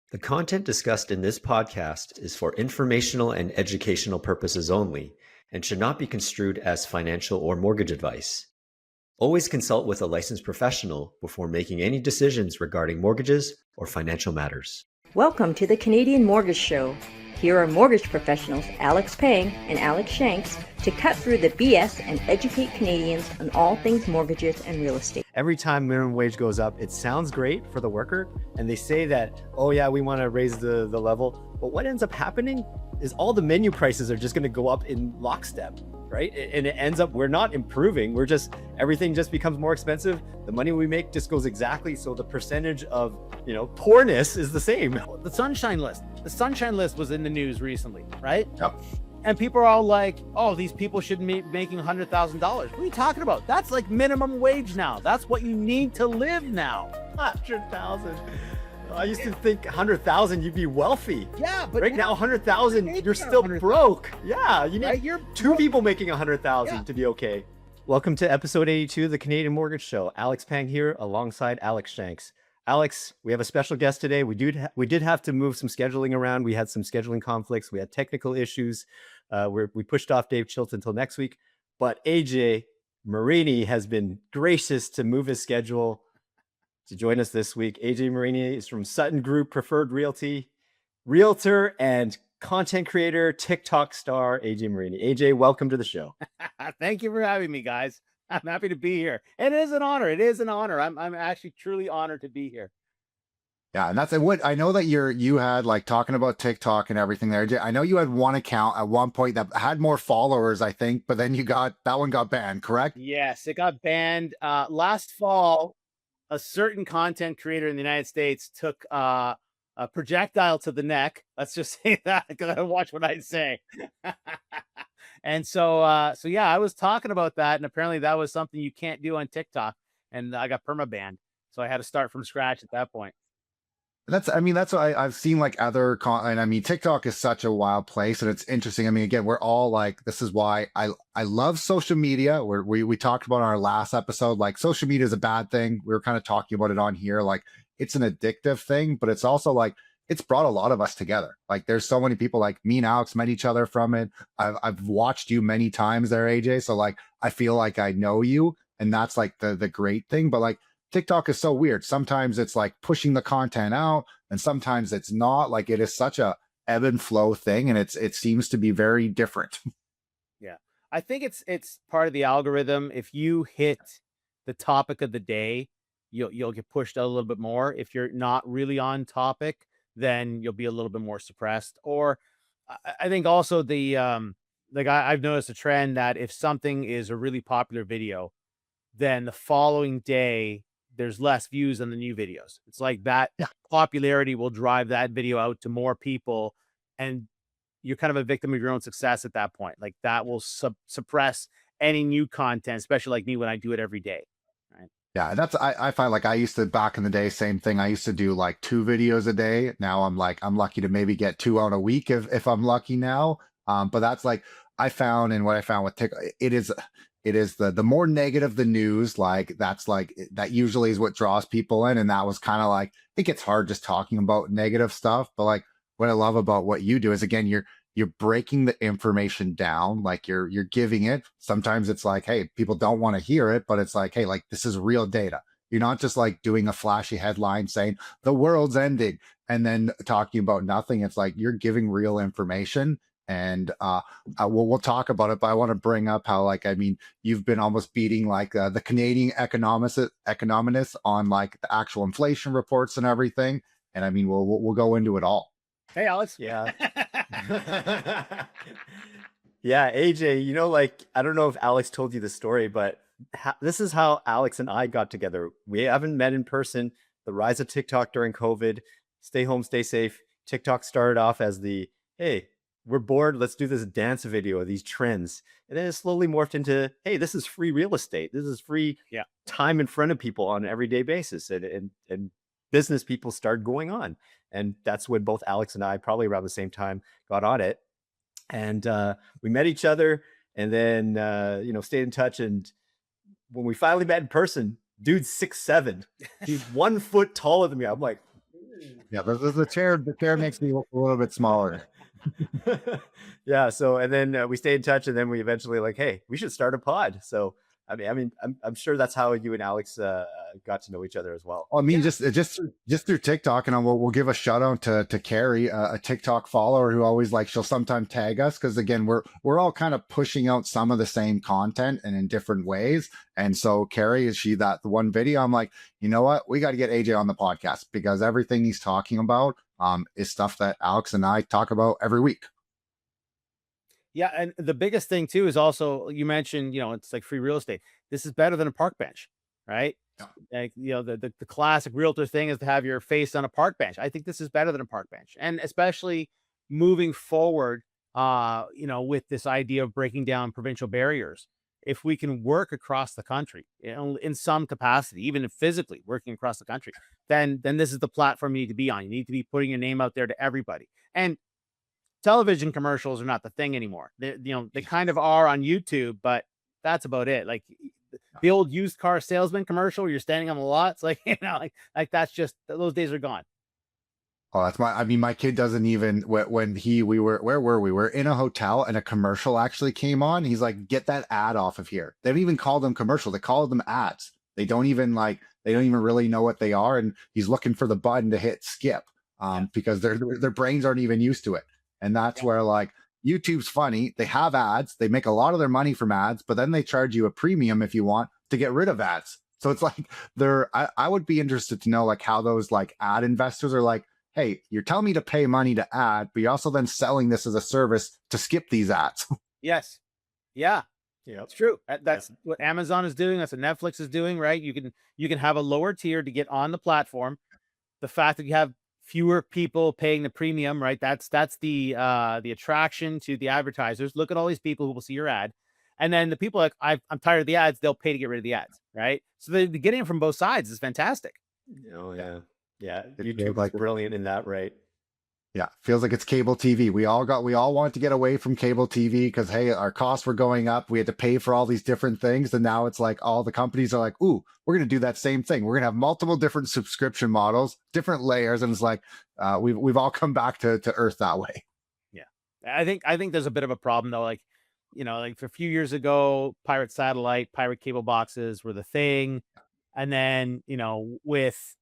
The content discussed in this podcast is for informational and educational purposes only and should not be construed as financial or mortgage advice. Always consult with a licensed professional before making any decisions regarding mortgages or financial matters. Welcome to the Canadian Mortgage Show. Here are mortgage professionals Alex Pang and Alex Shanks to cut through the BS and educate Canadians on all things mortgages and real estate. Every time minimum wage goes up, it sounds great for the worker. And they say that, oh yeah, we want to raise the level. But what ends up happening is all the menu prices are just going to go up in lockstep, right? And it ends up, we're not improving. Everything just becomes more expensive. The money we make just goes exactly. So the percentage of, poorness is the same. The Sunshine List. The Sunshine List was in the news recently, right? Yep. And people are all like, oh, these people shouldn't be making $100,000. What are you talking about? That's like minimum wage now. That's what you need to live now. 100,000. I used to think 100,000 you'd be wealthy. Yeah, but right now 100,000 you're still broke. Yeah, you need two people making 100,000 to be okay. Welcome to episode 82 of the Canadian Mortgage Show. Alex Pang here alongside Alex Shanks. Alex, we have a special guest today. We did have to move some scheduling around. We had some scheduling conflicts. We had technical issues. We pushed off Dave Chilton until next week. But AJ Marini has been gracious to move his schedule to join us this week. AJ Marini is from Sutton Group Preferred Realty, realtor and content creator, TikTok star, AJ Marini. AJ, welcome to the show. Thank you for having me, guys. I'm happy to be here. And it is an honor. It is an honor. I'm actually truly honored to be here. Yeah, and that's what I know that you had like talking about TikTok and everything there. I know you had one account at one point that had more followers, I think, but then that one got banned, correct? Yes, it got banned last fall. A certain content creator in the United States took a projectile to the neck. Let's just say that. I gotta watch what I say. And so yeah, I was talking about that, and apparently that was something you can't do on TikTok, and I got perma-banned. So I had to start from scratch at that point. That's what I've seen like other and I mean, TikTok is such a wild place, and it's interesting. I mean, again, we're all like, this is why I love social media. We talked about in our last episode, like social media is a bad thing. We were kind of talking about it on here. Like it's an addictive thing, but it's also like, it's brought a lot of us together. Like there's so many people, like me and Alex met each other from it. I've watched you many times there, AJ. So like, I feel like I know you, and that's like the great thing. But like TikTok is so weird. Sometimes it's like pushing the content out, and sometimes it's not. Like it is such a ebb and flow thing, and it seems to be very different. Yeah. I think it's part of the algorithm. If you hit the topic of the day, you'll get pushed out a little bit more. If you're not really on topic, then you'll be a little bit more suppressed. Or I think also I've noticed a trend that if something is a really popular video, then the following day there's less views on the new videos. It's like that popularity will drive that video out to more people, and you're kind of a victim of your own success at that point. Like that will suppress any new content, especially like me when I do it every day. Right? Yeah, I find like I used to back in the day, same thing. I used to do like 2 videos a day. Now I'm lucky to maybe get 2 out a week if I'm lucky now. But that's like what I found with TikTok, it is the more negative the news, like that's like that usually is what draws people in. And that was kind of like, it gets hard just talking about negative stuff. But like what I love about what you do is, again, you're breaking the information down, like you're giving it. Sometimes it's like, hey, people don't want to hear it, but it's like, hey, like this is real data. You're not just like doing a flashy headline saying the world's ending and then talking about nothing. It's like you're giving real information. And we'll talk about it, but I want to bring up how, like, I mean, you've been almost beating like the Canadian economists on like the actual inflation reports and everything. And I mean, we'll go into it all. Hey, Alex. Yeah. Yeah, AJ, like, I don't know if Alex told you the story, but this is how Alex and I got together. We haven't met in person. The rise of TikTok during COVID, stay home, stay safe. TikTok started off as hey, we're bored, let's do this dance video of these trends. And then it slowly morphed into, hey, this is free real estate. This is free time in front of people on an everyday basis. And business people started going on. And that's when both Alex and I, probably around the same time, got on it. And we met each other, and then, stayed in touch. And when we finally met in person, dude's 6'7". He's 1 foot taller than me. I'm like, Yeah, the chair makes me look a little bit smaller. Yeah. So, and then we stayed in touch, and then we eventually like, hey, we should start a pod. So, I'm sure that's how you and Alex got to know each other as well. I mean, just through TikTok, and we'll give a shout out to Carrie, a TikTok follower who always like she'll sometimes tag us because again we're all kind of pushing out some of the same content and in different ways. And so Carrie, is she that the one video? I'm like, you know what, we got to get AJ on the podcast because everything he's talking about is stuff that Alex and I talk about every week. Yeah, and the biggest thing too is also you mentioned, it's like free real estate. This is better than a park bench, right? Yeah. Like, the classic realtor thing is to have your face on a park bench. I think this is better than a park bench. And especially moving forward, with this idea of breaking down provincial barriers. If we can work across the country, in some capacity, even if physically working across the country, then this is the platform you need to be on. You need to be putting your name out there to everybody. And television commercials are not the thing anymore. They kind of are on YouTube, but that's about it. Like the old used car salesman commercial where you're standing on the lot. It's like, like that's just, those days are gone. Oh, my kid doesn't even, when we were in a hotel and a commercial actually came on. He's like, get that ad off of here. They don't even call them commercials. They call them ads. They don't even really know what they are. And he's looking for the button to hit skip because their brains aren't even used to it. And that's where like YouTube's funny. They have ads. They make a lot of their money from ads, but then they charge you a premium if you want to get rid of ads. So it's like I would be interested to know like how those like ad investors are like, hey, you're telling me to pay money to ad, but you're also then selling this as a service to skip these ads. Yes. Yeah. Yeah, it's true. That's what Amazon is doing. That's what Netflix is doing, right? You can have a lower tier to get on the platform. The fact that you have fewer people paying the premium, right? That's the attraction to the advertisers. Look at all these people who will see your ad. And then the people like, I'm tired of the ads. They'll pay to get rid of the ads, right? So they're getting it from both sides. It's fantastic. Oh yeah. Yeah. It YouTube like is brilliant in that, right? Yeah, feels like it's cable TV. We all want to get away from cable TV because hey, our costs were going up. We had to pay for all these different things, and now it's like all the companies are like, "Ooh, we're going to do that same thing. We're going to have multiple different subscription models, different layers," and it's like we've all come back to earth that way. Yeah, I think there's a bit of a problem though. Like, like for a few years ago, pirate satellite, pirate cable boxes were the thing, and then with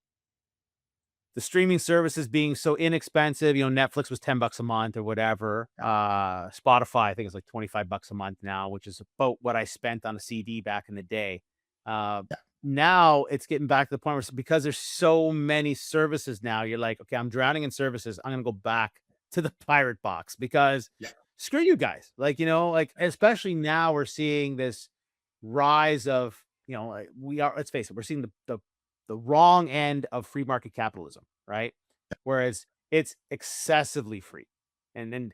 the streaming services being so inexpensive, Netflix was $10 a month or whatever. Spotify, I think it's like $25 a month now, which is about what I spent on a CD back in the day. Now it's getting back to the point where because there's so many services now, you're like, okay, I'm drowning in services. I'm going to go back to the pirate box because screw you guys. Like, especially now we're seeing this rise of, let's face it, we're seeing the wrong end of free market capitalism, right? Whereas it's excessively free. And then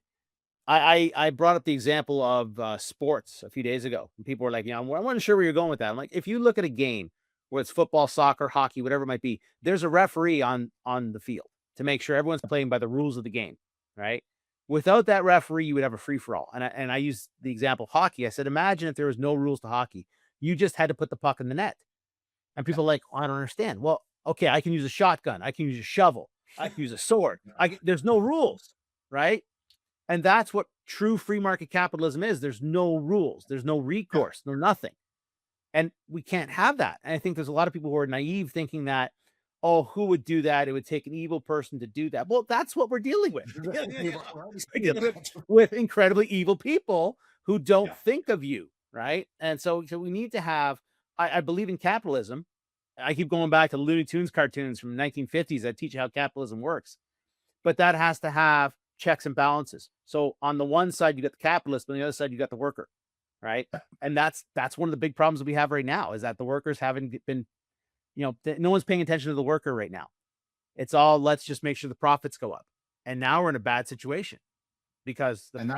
I brought up the example of sports a few days ago. And people were like, I wasn't sure where you're going with that. I'm like, if you look at a game where it's football, soccer, hockey, whatever it might be, there's a referee on the field to make sure everyone's playing by the rules of the game, right? Without that referee, you would have a free-for-all. And I used the example of hockey. I said, imagine if there was no rules to hockey. You just had to put the puck in the net. And people are like, I don't understand. Well, okay, I can use a shotgun. I can use a shovel. I can use a sword. There's no rules, right? And that's what true free market capitalism is. There's no rules. There's no recourse, no nothing. And we can't have that. And I think there's a lot of people who are naive thinking that, oh, who would do that? It would take an evil person to do that. Well, that's what we're dealing with. With incredibly evil people who don't think of you, right? And so we need to have, I believe in capitalism. I keep going back to Looney Tunes cartoons from the 1950s that teach you how capitalism works. But that has to have checks and balances. So on the one side, you got the capitalist, but on the other side, you got the worker, right? And that's one of the big problems that we have right now is that the workers haven't been, no one's paying attention to the worker right now. It's all, let's just make sure the profits go up. And now we're in a bad situation. Because let's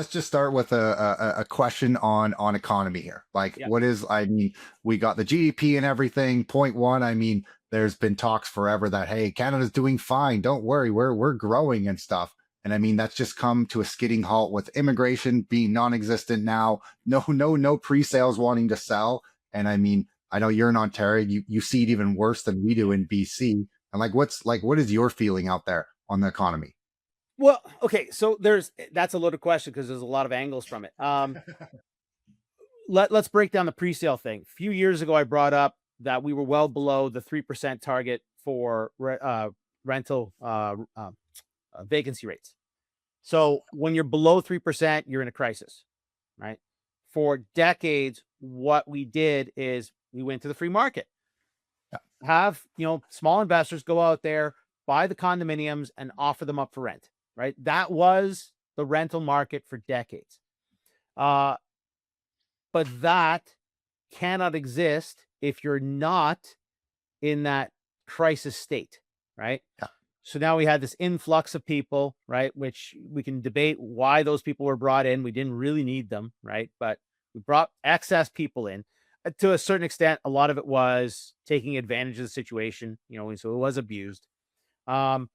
just start with a question on economy here. Like, what is, we got the GDP and everything. Point one, there's been talks forever that hey, Canada's doing fine. Don't worry, we're growing and stuff. And that's just come to a skidding halt with immigration being non-existent now. No pre-sales wanting to sell. And I know you're in Ontario, you see it even worse than we do in BC. And like, what is your feeling out there on the economy? Well, okay, so that's a loaded question because there's a lot of angles from it. Let's break down the pre-sale thing. A few years ago, I brought up that we were well below the 3% target for rental vacancy rates. So when you're below 3%, you're in a crisis, right? For decades, what we did is we went to the free market. Have, small investors go out there, buy the condominiums and offer them up for rent, right? That was the rental market for decades. But that cannot exist if you're not in that crisis state, right? Yeah. So now we had this influx of people, right? Which we can debate why those people were brought in. We didn't really need them, right? But we brought excess people in. To a certain extent, a lot of it was taking advantage of the situation, so it was abused. But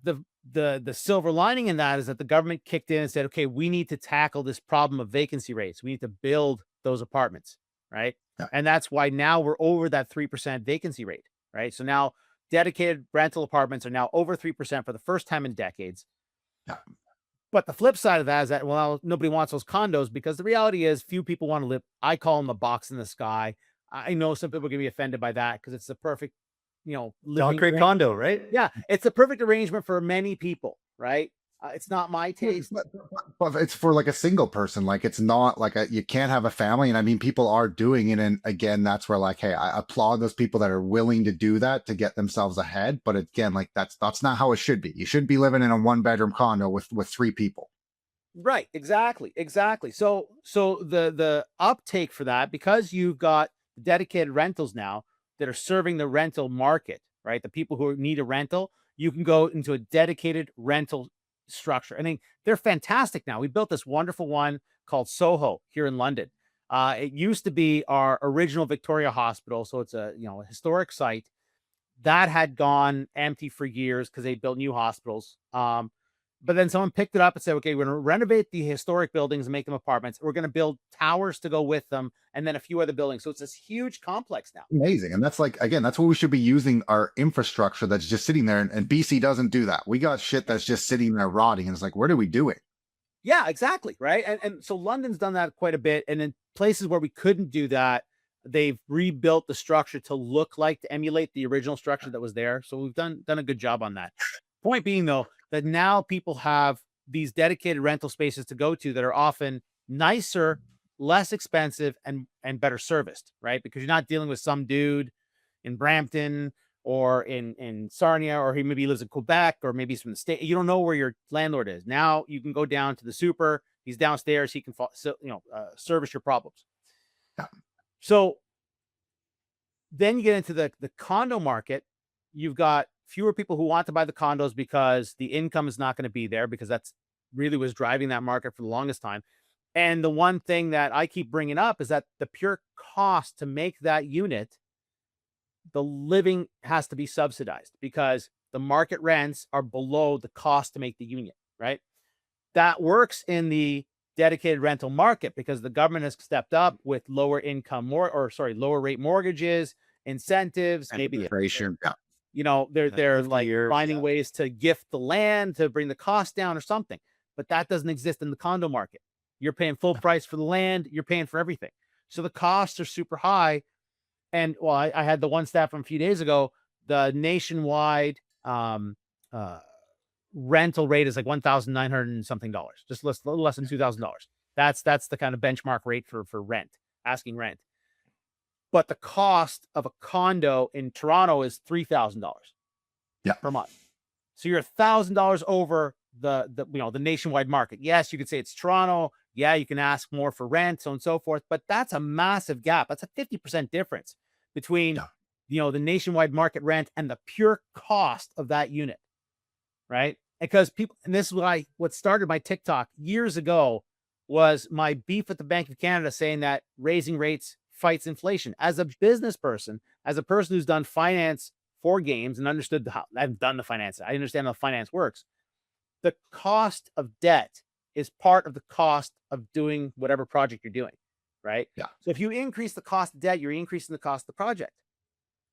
the silver lining in that is that the government kicked in and said, okay, we need to tackle this problem of vacancy rates. We need to build those apartments, right? Yeah. And that's why now we're over that 3% vacancy rate, right? So now dedicated rental apartments are now over 3% for the first time in decades. Yeah. But the flip side of that is that, well, nobody wants those condos because the reality is few people want to live. I call them a box in the sky. I know some people are going to be offended by that because it's the perfect, Concrete condo, right? Yeah, it's the perfect arrangement for many people, right? It's not my taste. But it's for like a single person. Like it's not like you can't have a family. And I mean, people are doing it. And again, that's where like, hey, I applaud those people that are willing to do that to get themselves ahead. But again, like that's not how it should be. You shouldn't be living in a 1-bedroom condo with 3 people. Right. Exactly. So the uptake for that, because you've got dedicated rentals now that are serving the rental market, right? The people who need a rental, you can go into a dedicated rental structure. I mean, they're fantastic now. We built this wonderful one called Soho here in London. It used to be our original Victoria Hospital. So it's a historic site that had gone empty for years because they built new hospitals. But then someone picked it up and said, okay, we're going to renovate the historic buildings and make them apartments. We're going to build towers to go with them and then a few other buildings. So it's this huge complex now. Amazing. And that's like, again, that's what we should be using our infrastructure that's just sitting there. And BC doesn't do that. We got shit that's just sitting there rotting. And it's like, what are we doing? Yeah, exactly. Right. And so London's done that quite a bit. And in places where we couldn't do that, they've rebuilt the structure to emulate the original structure that was there. So we've done a good job on that. Point being, though, that now people have these dedicated rental spaces to go to that are often nicer, less expensive, and better serviced, right? Because you're not dealing with some dude in Brampton or in Sarnia, or he maybe lives in Quebec, or maybe he's from the state. You don't know where your landlord is. Now you can go down to the super. He's downstairs. He can service your problems. Yeah. So then you get into the condo market. You've got fewer people who want to buy the condos because the income is not going to be there, because that's really was driving that market for the longest time. And the one thing that I keep bringing up is that the pure cost to make that unit, the living has to be subsidized because the market rents are below the cost to make the unit, right? That works in the dedicated rental market because the government has stepped up with lower rate mortgages, incentives, And maybe inflation. Yeah. They're like years, finding ways to gift the land to bring the cost down or something. But that doesn't exist in the condo market. You're paying full price for the land. You're paying for everything. So the costs are super high. And I had the one stat from a few days ago. The nationwide rental rate is like $1,900 and something dollars, just a little less than $2,000. That's the kind of benchmark rate for rent, asking rent. But the cost of a condo in Toronto is $3,000 per month. So you're $1,000 over the nationwide market. Yes, you could say it's Toronto. Yeah, you can ask more for rent, so on and so forth. But that's a massive gap. That's a 50% difference between the nationwide market rent and the pure cost of that unit, right? Because and this is what started my TikTok years ago was my beef with the Bank of Canada saying that raising rates fights inflation. As a business person, as a person who's done finance for games and understood I've done the finance, I understand how finance works. The cost of debt is part of the cost of doing whatever project you're doing. right? Yeah. So if you increase the cost of debt, you're increasing the cost of the project.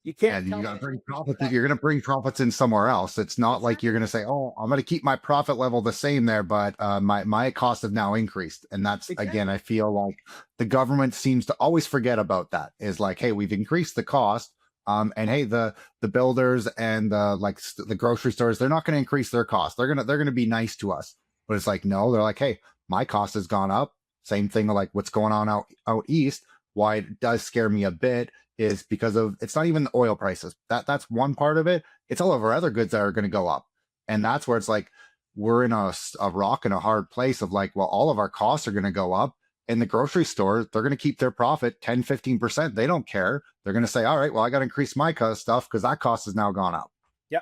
You can't And tell you me got to that bring you increase the profits. cost. You're going to bring profits in somewhere else. It's not like you're Exactly. going to say, "Oh, I'm going to keep my profit level the same there, but my costs have now increased." And that's again, Exactly. I feel like the government seems to always forget about that. Is like, hey, we've increased the cost, and hey, the builders and the grocery stores, they're not going to increase their cost. They're gonna be nice to us. But it's like, no, they're like, hey, my cost has gone up. Same thing like what's going on out east. Why it does scare me a bit is because of it's not even the oil prices. That's one part of it. It's all of our other goods that are going to go up, and that's where it's like we're in a rock and a hard place of like, well, all of our costs are going to go up. In the grocery store, they're going to keep their profit 10-15%. They don't care. They're going to say, all right, well, I got to increase my cost stuff because that cost has now gone up. Yeah.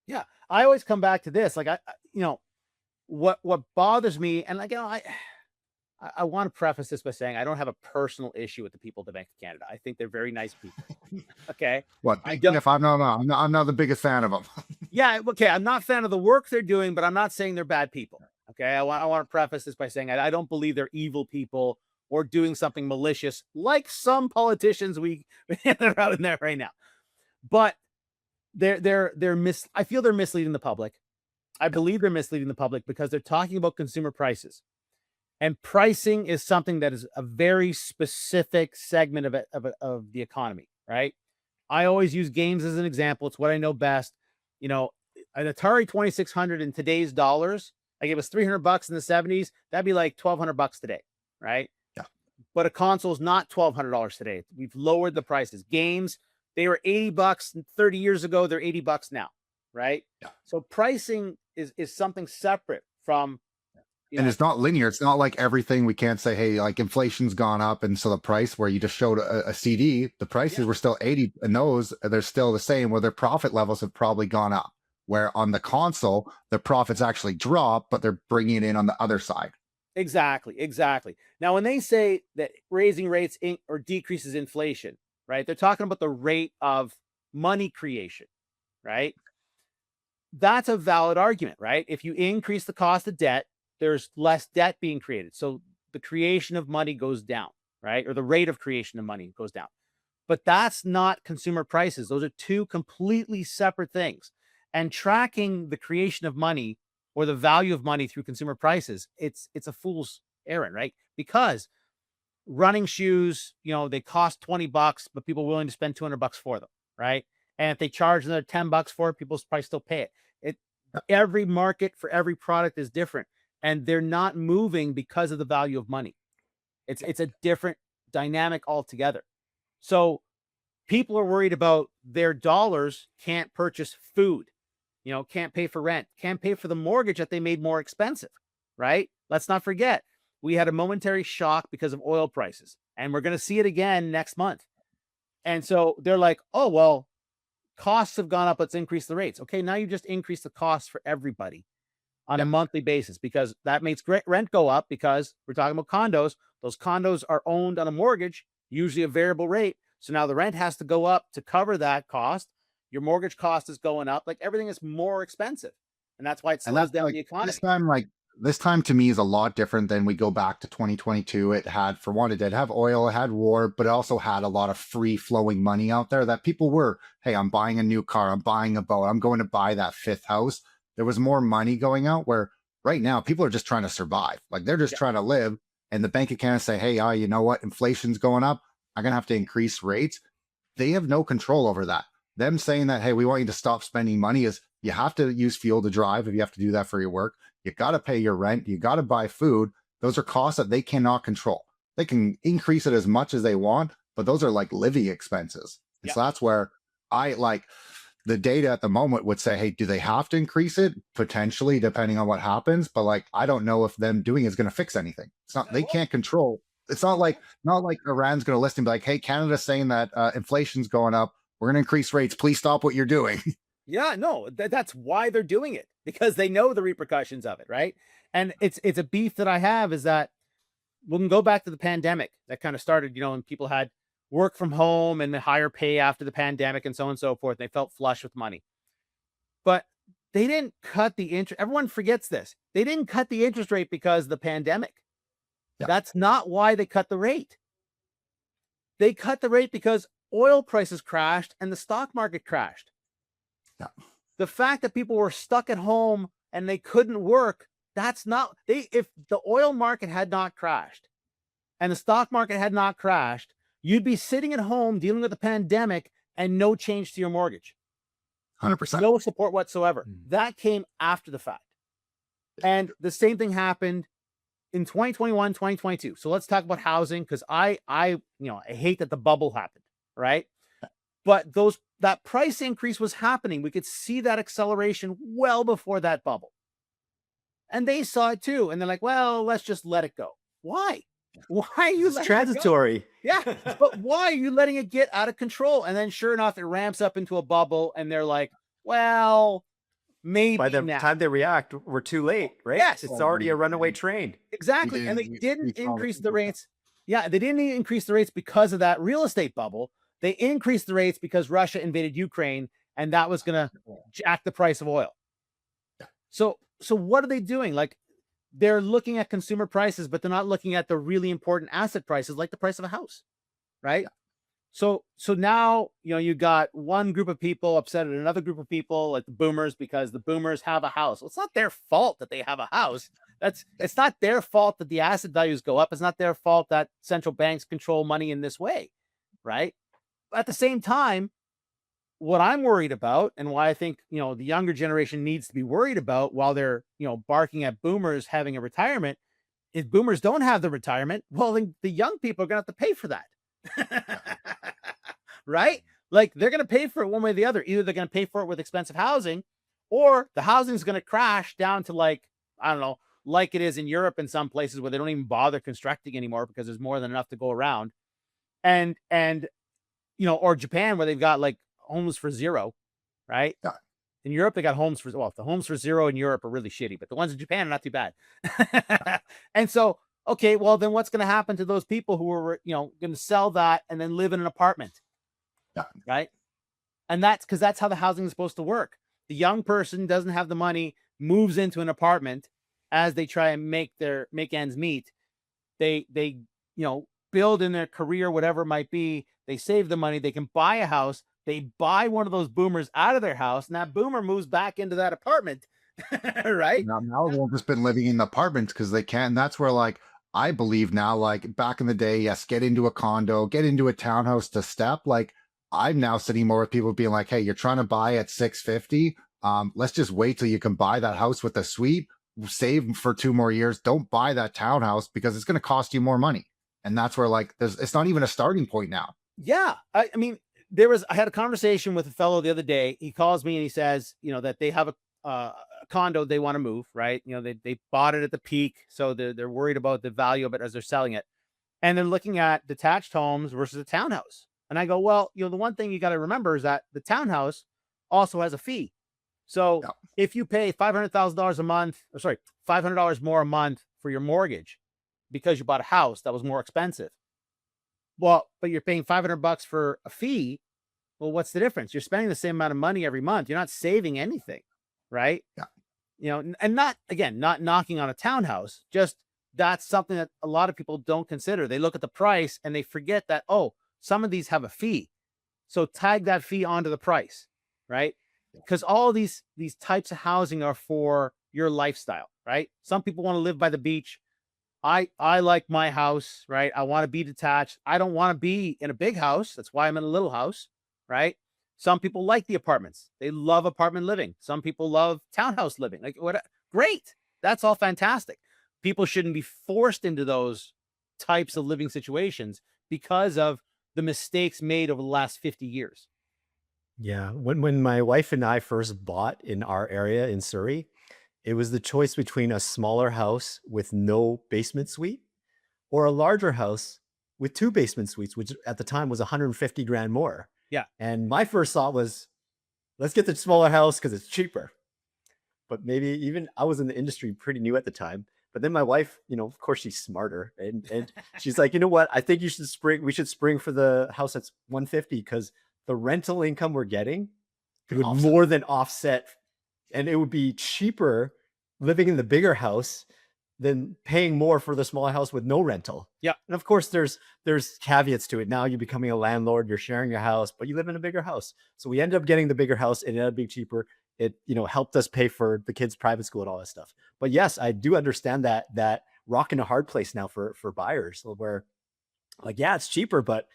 Yeah. I always come back to this. Like you know, what bothers me, and like, you know, I want to preface this by saying I don't have a personal issue with the people of the Bank of Canada. I think they're very nice people. Okay. What? I Thank you. don't, If I'm not the biggest fan of them. yeah. Okay. I'm not a fan of the work they're doing, but I'm not saying they're bad people. Okay. I want to preface this by saying I don't believe they're evil people or doing something malicious like some politicians that are out in there right now. But I feel they're misleading the public. I believe they're misleading the public because they're talking about consumer prices. And pricing is something that is a very specific segment of the economy, right? I always use games as an example. It's what I know best. You know, an Atari 2600 in today's dollars, like it was $300 in the 70s, that'd be like $1,200 today, right? Yeah. But a console is not $1,200 today. We've lowered the prices. Games, they were $80 30 years ago, they're $80 now, right? Yeah. So pricing is something separate from, And it's not linear. It's not like everything we can't say, hey, like inflation's gone up. And so the price where you just showed a CD, the prices were still 80 and those they're still the same, where their profit levels have probably gone up. Where on the console, the profits actually drop, but they're bringing it in on the other side. Exactly. Now, when they say that raising rates or decreases inflation, right? They're talking about the rate of money creation, right? That's a valid argument, right? If you increase the cost of debt, there's less debt being created. So the creation of money goes down, right? Or the rate of creation of money goes down. But that's not consumer prices. Those are two completely separate things. And tracking the creation of money or the value of money through consumer prices, it's a fool's errand, right? Because running shoes, you know, they cost $20, but people are willing to spend $200 for them, right? And if they charge another $10 for it, people probably still pay it. Every market for every product is different, and they're not moving because of the value of money. It's a different dynamic altogether. So people are worried about their dollars can't purchase food, you know, can't pay for rent, can't pay for the mortgage that they made more expensive, right? Let's not forget, we had a momentary shock because of oil prices, and we're going to see it again next month. And so they're like, oh, well, costs have gone up. Let's increase the rates. Okay, now you just increase the costs for everybody on a monthly basis, because that makes rent go up, because we're talking about condos. Those condos are owned on a mortgage, usually a variable rate. So now the rent has to go up to cover that cost. Your mortgage cost is going up. Like everything is more expensive. And that's why it And slows that's down like the economy. this time to me is a lot different than we go back to 2022. It had, for one, it did have oil, it had war, but it also had a lot of free flowing money out there that people were, hey, I'm buying a new car, I'm buying a boat, I'm going to buy that fifth house. There was more money going out, where right now people are just trying to survive. Like they're just trying to live. And the Bank of Canada say, hey, you know what? Inflation's going up. I'm going to have to increase rates. They have no control over that. Them saying that, hey, we want you to stop spending money, is you have to use fuel to drive if you have to do that for your work. You got to pay your rent. You got to buy food. Those are costs that they cannot control. They can increase it as much as they want, but those are like living expenses. And so that's where I like the data at the moment would say, hey, do they have to increase it? Potentially, depending on what happens. But like, I don't know if them doing it is going to fix anything. It's not, they can't control. It's not like Iran's going to list and be like, hey, Canada's saying that inflation's going up. We're going to increase rates. Please stop what you're doing. Yeah, no, that's why they're doing it, because they know the repercussions of it, right? And it's a beef that I have, is that we can go back to the pandemic that kind of started, you know, and people had work from home and higher pay after the pandemic and so on and so forth. They felt flush with money, but they didn't cut the interest. Everyone forgets this. They didn't cut the interest rate because of the pandemic. Yeah. That's not why they cut the rate. They cut the rate because oil prices crashed and the stock market crashed. Yeah. The fact that people were stuck at home and they couldn't work, that's not if the oil market had not crashed and the stock market had not crashed, you'd be sitting at home dealing with the pandemic and no change to your mortgage. 100%. No support whatsoever. That came after the fact. And the same thing happened in 2021, 2022. So let's talk about housing, because I hate that the bubble happened, right? But that price increase was happening. We could see that acceleration well before that bubble. And they saw it too. And they're like, well, let's just let it go. Why? Why are you It's letting transitory. it go? Yeah. But why are you letting it get out of control? And then sure enough, it ramps up into a bubble and they're like, well, maybe By the now. time they react, we're too late, right? Yes. It's already a runaway train. Exactly. And they we didn't saw increase it. the rates. Yeah, they didn't increase the rates because of that real estate bubble. They increased the rates because Russia invaded Ukraine, and that was going to jack the price of oil. So what are they doing? Like, they're looking at consumer prices, but they're not looking at the really important asset prices, like the price of a house, right? So now, you got one group of people upset at another group of people, like the boomers, because the boomers have a house. Well, it's not their fault that they have a house. It's not their fault that the asset values go up. It's not their fault that central banks control money in this way, right? At the same time, what I'm worried about, and why I think, the younger generation needs to be worried about while they're, barking at boomers having a retirement, is boomers don't have the retirement. Well, then the young people are going to have to pay for that. Right? Like, they're going to pay for it one way or the other. Either they're going to pay for it with expensive housing, or the housing is going to crash down to, like, I don't know, like it is in Europe in some places where they don't even bother constructing anymore because there's more than enough to go around. And or Japan, where they've got like homes for zero, right? Yeah. In Europe, they got homes for, the homes for zero in Europe are really shitty, but the ones in Japan are not too bad. And so, okay, well, then what's going to happen to those people who are, going to sell that and then live in an apartment? Yeah. Right. And that's because that's how the housing is supposed to work. The young person doesn't have the money, moves into an apartment as they try and make ends meet. They build in their career, whatever it might be. They save the money. They can buy a house. They buy one of those boomers out of their house, and that boomer moves back into that apartment. Right? Now they've just been living in the apartments because they can. That's where, like, I believe now, like back in the day, yes, get into a condo, get into a townhouse to step. Like, I'm now sitting more with people being like, hey, you're trying to buy at 650. Let's just wait till you can buy that house with a suite, save for 2 more years. Don't buy that townhouse because it's going to cost you more money. And that's where, like, it's not even a starting point now. Yeah. I mean, I had a conversation with a fellow the other day. He calls me and he says, that they have a condo they want to move, right? They bought it at the peak. So they're worried about the value of it as they're selling it. And they're looking at detached homes versus a townhouse. And I go, well, the one thing you got to remember is that the townhouse also has a fee. So if you pay $500,000 a month, $500 more a month for your mortgage because you bought a house that was more expensive, well, but you're paying $500 for a fee. Well, what's the difference? You're spending the same amount of money every month. You're not saving anything, right? Yeah. And not knocking on a townhouse, just that's something that a lot of people don't consider. They look at the price and they forget that, some of these have a fee. So tag that fee onto the price, right? Because all these types of housing are for your lifestyle, right? Some people want to live by the beach. I like my house, right? I want to be detached. I don't want to be in a big house. That's why I'm in a little house, right? Some people like the apartments. They love apartment living. Some people love townhouse living. Like, what? Great. That's all fantastic. People shouldn't be forced into those types of living situations because of the mistakes made over the last 50 years. Yeah. When my wife and I first bought in our area in Surrey, it was the choice between a smaller house with no basement suite or a larger house with 2 basement suites, which at the time was 150 grand more. Yeah. And my first thought was, let's get the smaller house because it's cheaper. But maybe even I was in the industry pretty new at the time. But then my wife, of course she's smarter. And she's like, you know what? I think we should spring for the house that's 150 because the rental income we're getting would more than offset. And it would be cheaper living in the bigger house than paying more for the small house with no rental. Yeah. And of course, there's caveats to it. Now you're becoming a landlord, you're sharing your house, but you live in a bigger house. So we ended up getting the bigger house. It ended up being cheaper. It, helped us pay for the kids' private school and all that stuff. But yes, I do understand that rock in a hard place now for buyers, where like, yeah, it's cheaper, but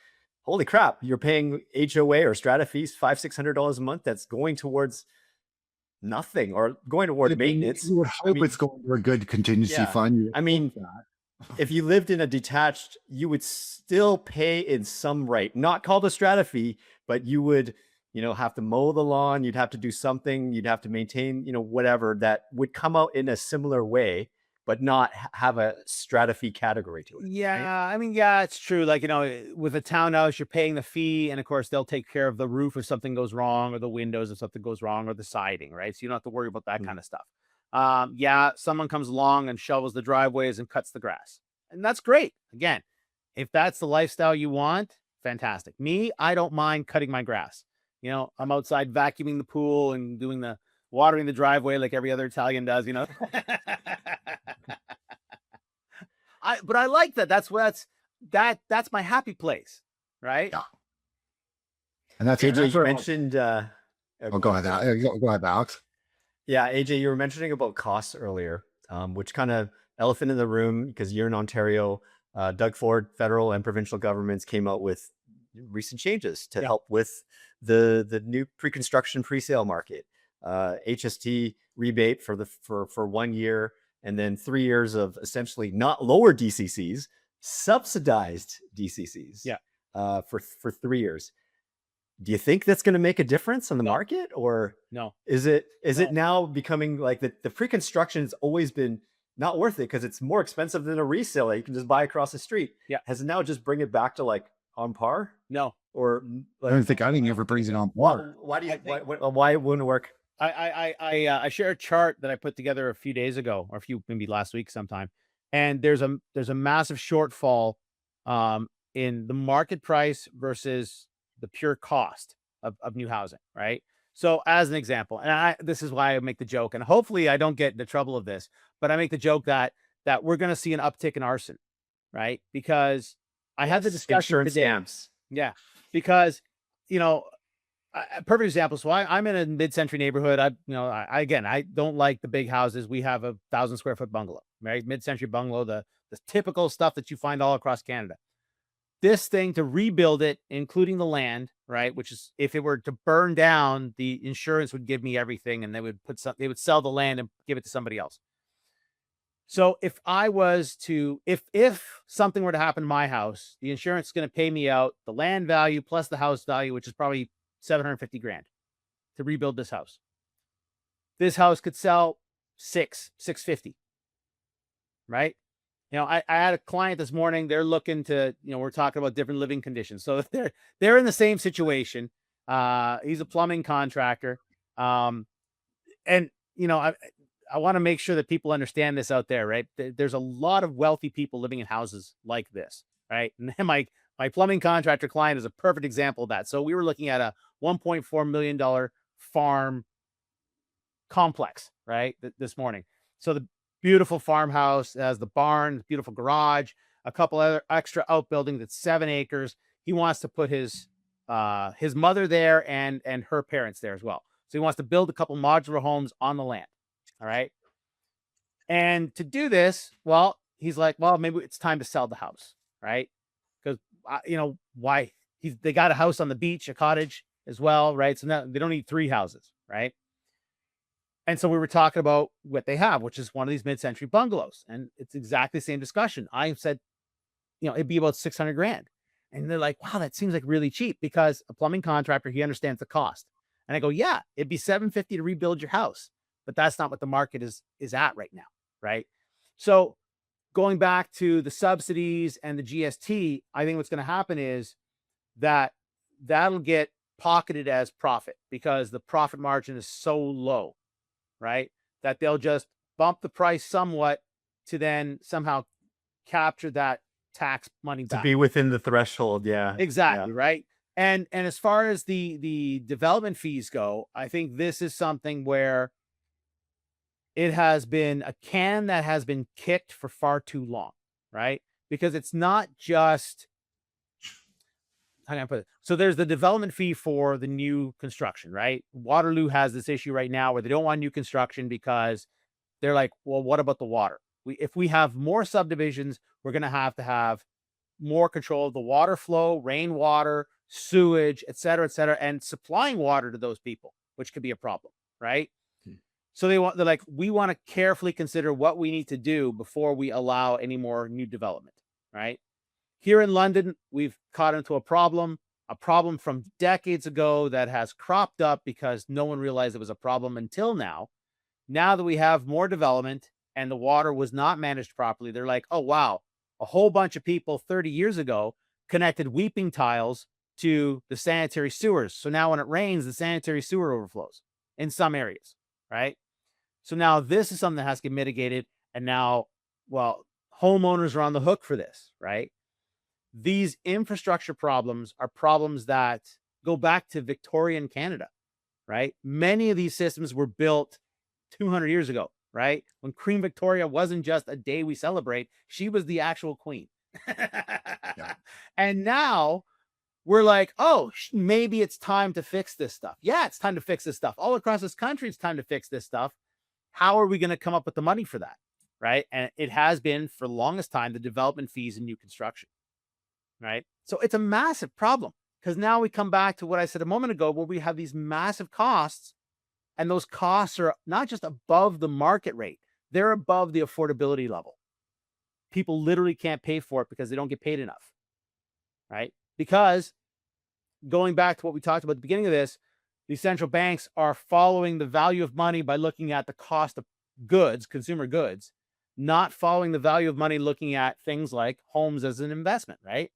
holy crap, you're paying HOA or strata fees, $500-600 a month. That's going towards nothing, or going toward maintenance. You would hope it's going to a good contingency fund. You I mean, if you lived in a detached, you would still pay in some right, not called a strata fee, but you would, have to mow the lawn. You'd have to do something. You'd have to maintain, whatever that would come out in a similar way, but not have a strata fee category to it. Yeah, right? I mean, yeah, it's true. Like, with a townhouse, you're paying the fee, and of course, they'll take care of the roof if something goes wrong, or the windows if something goes wrong, or the siding, right? So you don't have to worry about that kind of stuff. Yeah, someone comes along and shovels the driveways and cuts the grass, and that's great. Again, if that's the lifestyle you want, fantastic. Me, I don't mind cutting my grass. I'm outside vacuuming the pool and doing the watering the driveway like every other Italian does, but I like that. That's my happy place, right? Yeah. And that's AJ, you where- mentioned. go ahead, go ahead, Alex. Yeah, AJ, you were mentioning about costs earlier, which kind of elephant in the room, because you're in Ontario. Doug Ford, federal and provincial governments came out with recent changes to help with the new pre-construction pre-sale market. HST rebate for 1 year, and then 3 years of essentially not lower DCCs, subsidized DCCs. Yeah. For 3 years. Do you think that's going to make a difference on the market, or No? is it now becoming like the pre-construction has always been not worth it because it's more expensive than a resale that you can just buy across the street? Yeah. Has it now just bring it back to like on par? No. Or I don't think anything ever brings it on par. why do you why wouldn't it work? I share a chart that I put together a few days ago, or maybe last week sometime, and there's a massive shortfall in the market price versus the pure cost of new housing, right? So as an example, and this is why I make the joke, and hopefully I don't get into trouble of this, but I make the joke that we're going to see an uptick in arson, right? Because I had the discussion Insurance today. scams. Yeah, because a perfect example. So I'm in a mid-century neighborhood. I don't like the big houses. We have a 1,000 square foot bungalow, right? Mid-century bungalow, the typical stuff that you find all across Canada. This thing, to rebuild it, including the land, right? Which is, if it were to burn down, the insurance would give me everything, and they would sell the land and give it to somebody else. So if something were to happen to my house, the insurance is going to pay me out the land value plus the house value, which is probably $750,000 to rebuild this house. This house could sell $650,000, right? I had a client this morning. They're looking to, we're talking about different living conditions. So if they're in the same situation, he's a plumbing contractor. And I want to make sure that people understand this out there, right? There's a lot of wealthy people living in houses like this, right? And my plumbing contractor client is a perfect example of that. So we were looking at a $1.4 million farm complex, right? This morning. So the beautiful farmhouse has the barn, beautiful garage, a couple other extra outbuildings. It's 7 acres. He wants to put his mother there and her parents there as well. So he wants to build a couple modular homes on the land. All right. And to do this, well, he's like, well, maybe it's time to sell the house, right? Because why? They got a house on the beach, a cottage as well, right? So now they don't need 3 houses, right? And so we were talking about what they have, which is one of these mid-century bungalows, and it's exactly the same discussion. I said, it'd be about $600,000, and they're like, wow, that seems like really cheap, because a plumbing contractor, he understands the cost. And I go, yeah, it'd be $750,000 to rebuild your house, but that's not what the market is at right now, right? So going back to the subsidies and the GST, I think what's going to happen is that'll get pocketed as profit, because the profit margin is so low, right? That they'll just bump the price somewhat to then somehow capture that tax money back. To be within the threshold. Yeah. Exactly. Yeah. Right. And as far as the development fees go, I think this is something where it has been a can that has been kicked for far too long, right? Because it's not just, how can I put it? So there's the development fee for the new construction, right? Waterloo has this issue right now where they don't want new construction because they're like, well, what about the water? If we have more subdivisions, we're going to have more control of the water flow, rainwater, sewage, et cetera, and supplying water to those people, which could be a problem, right? So they're like, we want to carefully consider what we need to do before we allow any more new development, right? Here in London, we've caught into a problem from decades ago that has cropped up because no one realized it was a problem until now. Now that we have more development and the water was not managed properly, they're like, oh, wow, a whole bunch of people 30 years ago connected weeping tiles to the sanitary sewers. So now when it rains, the sanitary sewer overflows in some areas, right? So now this is something that has to get mitigated. And now, well, homeowners are on the hook for this, right? These infrastructure problems are problems that go back to Victorian Canada, right? Many of these systems were built 200 years ago, right? When Queen Victoria wasn't just a day we celebrate, she was the actual queen. Yeah. And now we're like, oh, maybe it's time to fix this stuff. Yeah, it's time to fix this stuff. All across this country, it's time to fix this stuff. How are we going to come up with the money for that, right? And it has been, for the longest time, the development fees in new construction, right? So it's a massive problem because now we come back to what I said a moment ago, where we have these massive costs, and those costs are not just above the market rate, they're above the affordability level. People literally can't pay for it because they don't get paid enough, right? Because going back to what we talked about at the beginning of this, these central banks are following the value of money by looking at the cost of goods, consumer goods, not following the value of money looking at things like homes as an investment, right?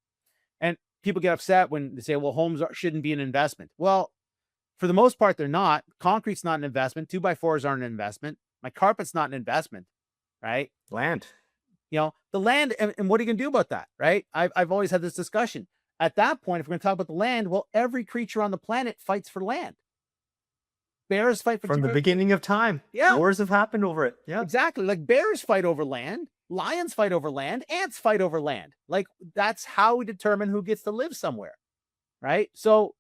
And people get upset when they say, well, homes shouldn't be an investment. Well, for the most part, they're not. Concrete's not an investment. 2x4s aren't an investment. My carpet's not an investment, right? Land. The land, and what are you going to do about that, right? I've always had this discussion. At that point, if we're going to talk about the land, well, every creature on the planet fights for land. Bears fight for From the beginning of time. Yeah. Wars have happened over it. Yeah. Exactly. Like bears fight over land, lions fight over land, ants fight over land. Like that's how we determine who gets to live somewhere, right? So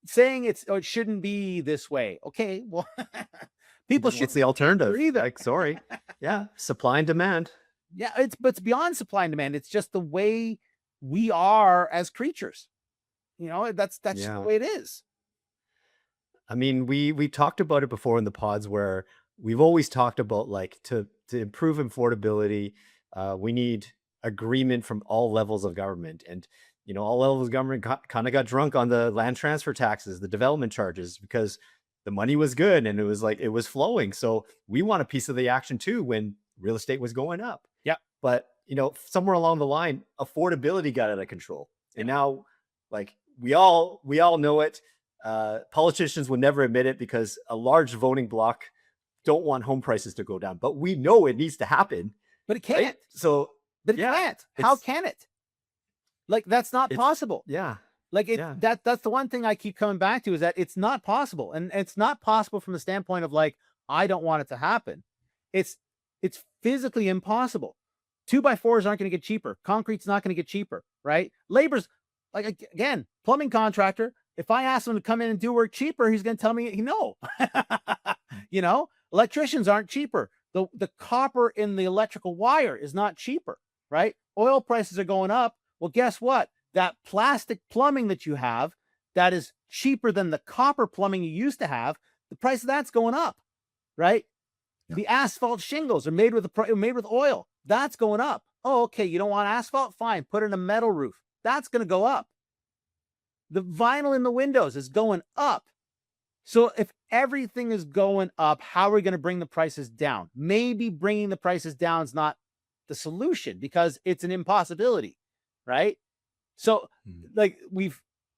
saying it shouldn't be this way. Okay, well, people should. What's the alternative? Either. Like, sorry. Yeah. Supply and demand. Yeah, it's beyond supply and demand. It's just the way we are as creatures. That's just the way it is. I mean, we talked about it before in the pods where we've always talked about, like, to improve affordability, we need agreement from all levels of government. And, all levels of government kind of got drunk on the land transfer taxes, the development charges, because the money was good and it was flowing. So we want a piece of the action too when real estate was going up. Yeah. But, somewhere along the line, affordability got out of control. And now, like, we all know it. Politicians would never admit it because a large voting bloc don't want home prices to go down, but we know it needs to happen. But it can't. Right? So, but it can't. How can it? Like, that's not possible. Yeah. Like that's the one thing I keep coming back to, is that it's not possible. And it's not possible from the standpoint of, like, I don't want it to happen. It's physically impossible. 2x4s aren't going to get cheaper. Concrete's not going to get cheaper, right? Labor's, like, again, plumbing contractor, if I ask him to come in and do work cheaper, he's going to tell me no. Electricians aren't cheaper. The copper in the electrical wire is not cheaper, right? Oil prices are going up. Well, guess what? That plastic plumbing that you have that is cheaper than the copper plumbing you used to have, the price of that's going up, right? Yeah. The asphalt shingles are made with oil. That's going up. Oh, okay. You don't want asphalt? Fine. Put in a metal roof. That's going to go up. The vinyl in the windows is going up. So if everything is going up, how are we going to bring the prices down? Maybe bringing the prices down is not the solution because it's an impossibility, right? So, like,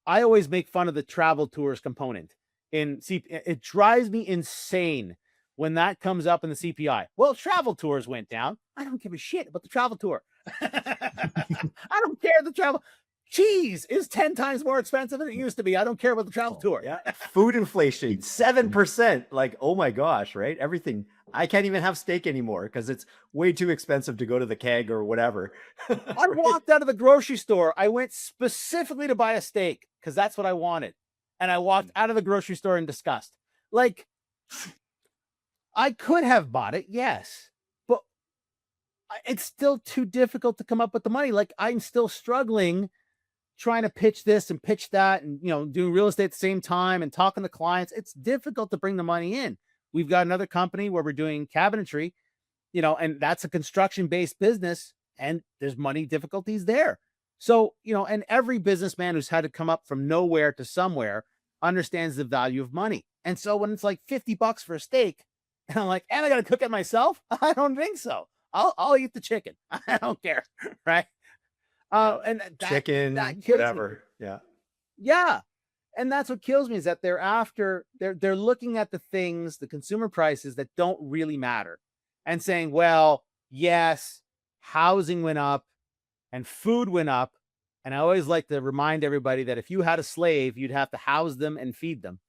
I always make fun of the travel tours component it drives me insane when that comes up in the CPI. Well, travel tours went down. I don't give a shit about the travel tour. I don't care. The travel cheese is 10 times more expensive than it used to be. I don't care about the travel tour. Yeah. Food inflation, 7%. Like, oh my gosh, right? Everything. I can't even have steak anymore because it's way too expensive to go to the keg or whatever. I Right? walked out of the grocery store. I went specifically to buy a steak because that's what I wanted. And I walked out of the grocery store in disgust. Like, I could have bought it, yes, but it's still too difficult to come up with the money. Like, I'm still struggling trying to pitch this and pitch that and, doing real estate at the same time and talking to clients. It's difficult to bring the money in. We've got another company where we're doing cabinetry, and that's a construction-based business, and there's money difficulties there. So, and every businessman who's had to come up from nowhere to somewhere understands the value of money. And so when it's like $50 for a steak, and I'm like, and I got to cook it myself? I don't think so. I'll eat the chicken. I don't care. Right. And Chicken, that kills me. whatever. Yeah. Yeah. And that's what kills me is that they're looking at the things, the consumer prices that don't really matter and saying, well, yes, housing went up and food went up. And I always like to remind everybody that if you had a slave, you'd have to house them and feed them.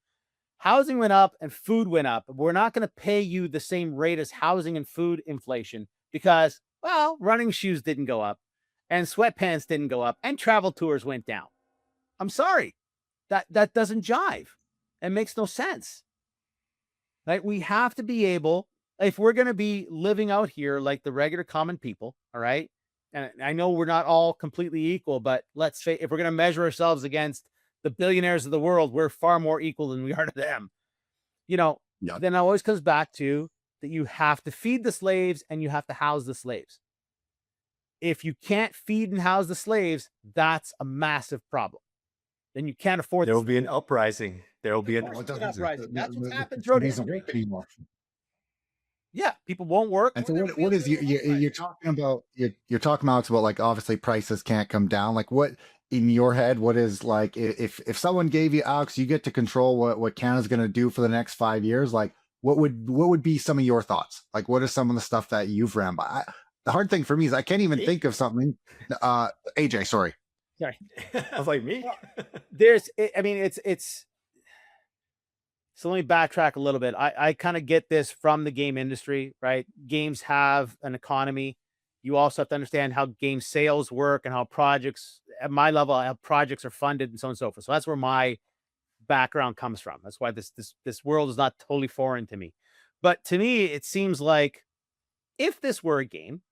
Housing went up and food went up. We're not going to pay you the same rate as housing and food inflation because, well, running shoes didn't go up and sweatpants didn't go up and travel tours went down. I'm sorry. That doesn't jive. It makes no sense. Right? We have to be able, if we're going to be living out here like the regular common people, all right? And I know we're not all completely equal, but let's say if we're going to measure ourselves against the billionaires of the world, we're far more equal than we are to them. Yeah. Then it always comes back to that you have to feed the slaves and you have to house the slaves. If you can't feed and house the slaves, that's a massive problem. Then you can't afford. There will be an uprising. There will be an No, it doesn't. uprising. That's what's happened It throughout doesn't history. work anymore. Yeah, people won't work. And so what is you're talking about? You're talking about like obviously prices can't come down. Like what in your head? What is like if someone gave you Alex, you get to control what Canada's going to do for the next 5 years. Like what would be some of your thoughts? Like what is some of the stuff that you've ran by? The hard thing for me is I can't even think of something. AJ, sorry. Sorry. I was like, me? So let me backtrack a little bit. I kind of get this from the game industry, right? Games have an economy. You also have to understand how game sales work and how projects, at my level, how projects are funded and so on and so forth. So that's where my background comes from. That's why this world is not totally foreign to me. But to me, it seems like if this were a game,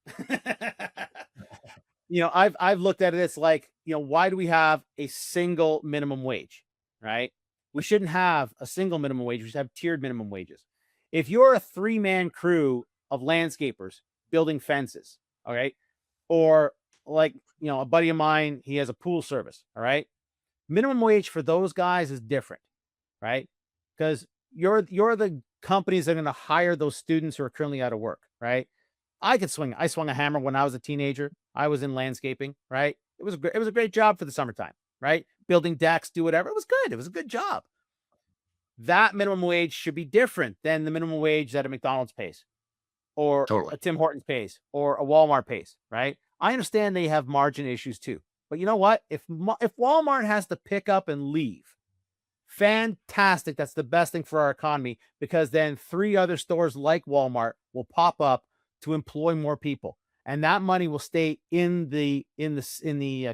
I've looked at it. It's like, why do we have a single minimum wage, right? We shouldn't have a single minimum wage. We should have tiered minimum wages. If you're a 3-man crew of landscapers building fences, all right, or like, a buddy of mine, he has a pool service, all right, minimum wage for those guys is different, right? Because you're the companies that are going to hire those students who are currently out of work, right? I swung a hammer when I was a teenager. I was in landscaping, right? It was a great job for the summertime, right? Building decks, do whatever. It was good. It was a good job. That minimum wage should be different than the minimum wage that a McDonald's pays or Totally. a Tim Hortons pays or a Walmart pays, right? I understand they have margin issues too. But you know what? If Walmart has to pick up and leave, fantastic. That's the best thing for our economy because then 3 other stores like Walmart will pop up to employ more people. And that money will stay in the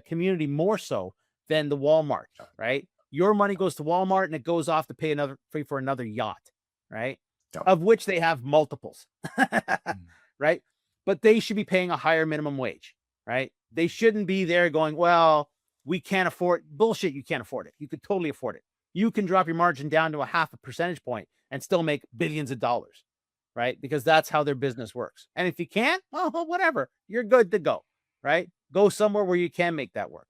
community more so than the Walmart, right? Your money goes to Walmart and it goes off to pay for another yacht, right? Yep. Of which they have multiples, right? But they should be paying a higher minimum wage, right? They shouldn't be there going, well, we can't afford bullshit. You can't afford it. You could totally afford it. You can drop your margin down to a 0.5 percentage point and still make billions of dollars, right? Because that's how their business works. And if you can't, well, whatever, you're good to go, right? Go somewhere where you can make that work.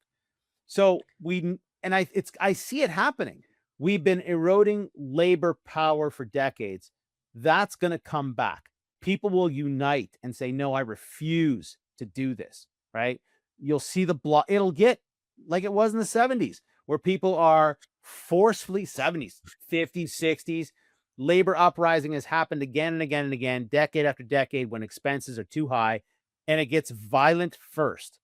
So I see it happening. We've been eroding labor power for decades. That's going to come back. People will unite and say, no, I refuse to do this, right? You'll see the block. It'll get like it was in the 70s where people are forcefully 70s, 50s, 60s. Labor uprising has happened again and again and again, decade after decade when expenses are too high, and it gets violent first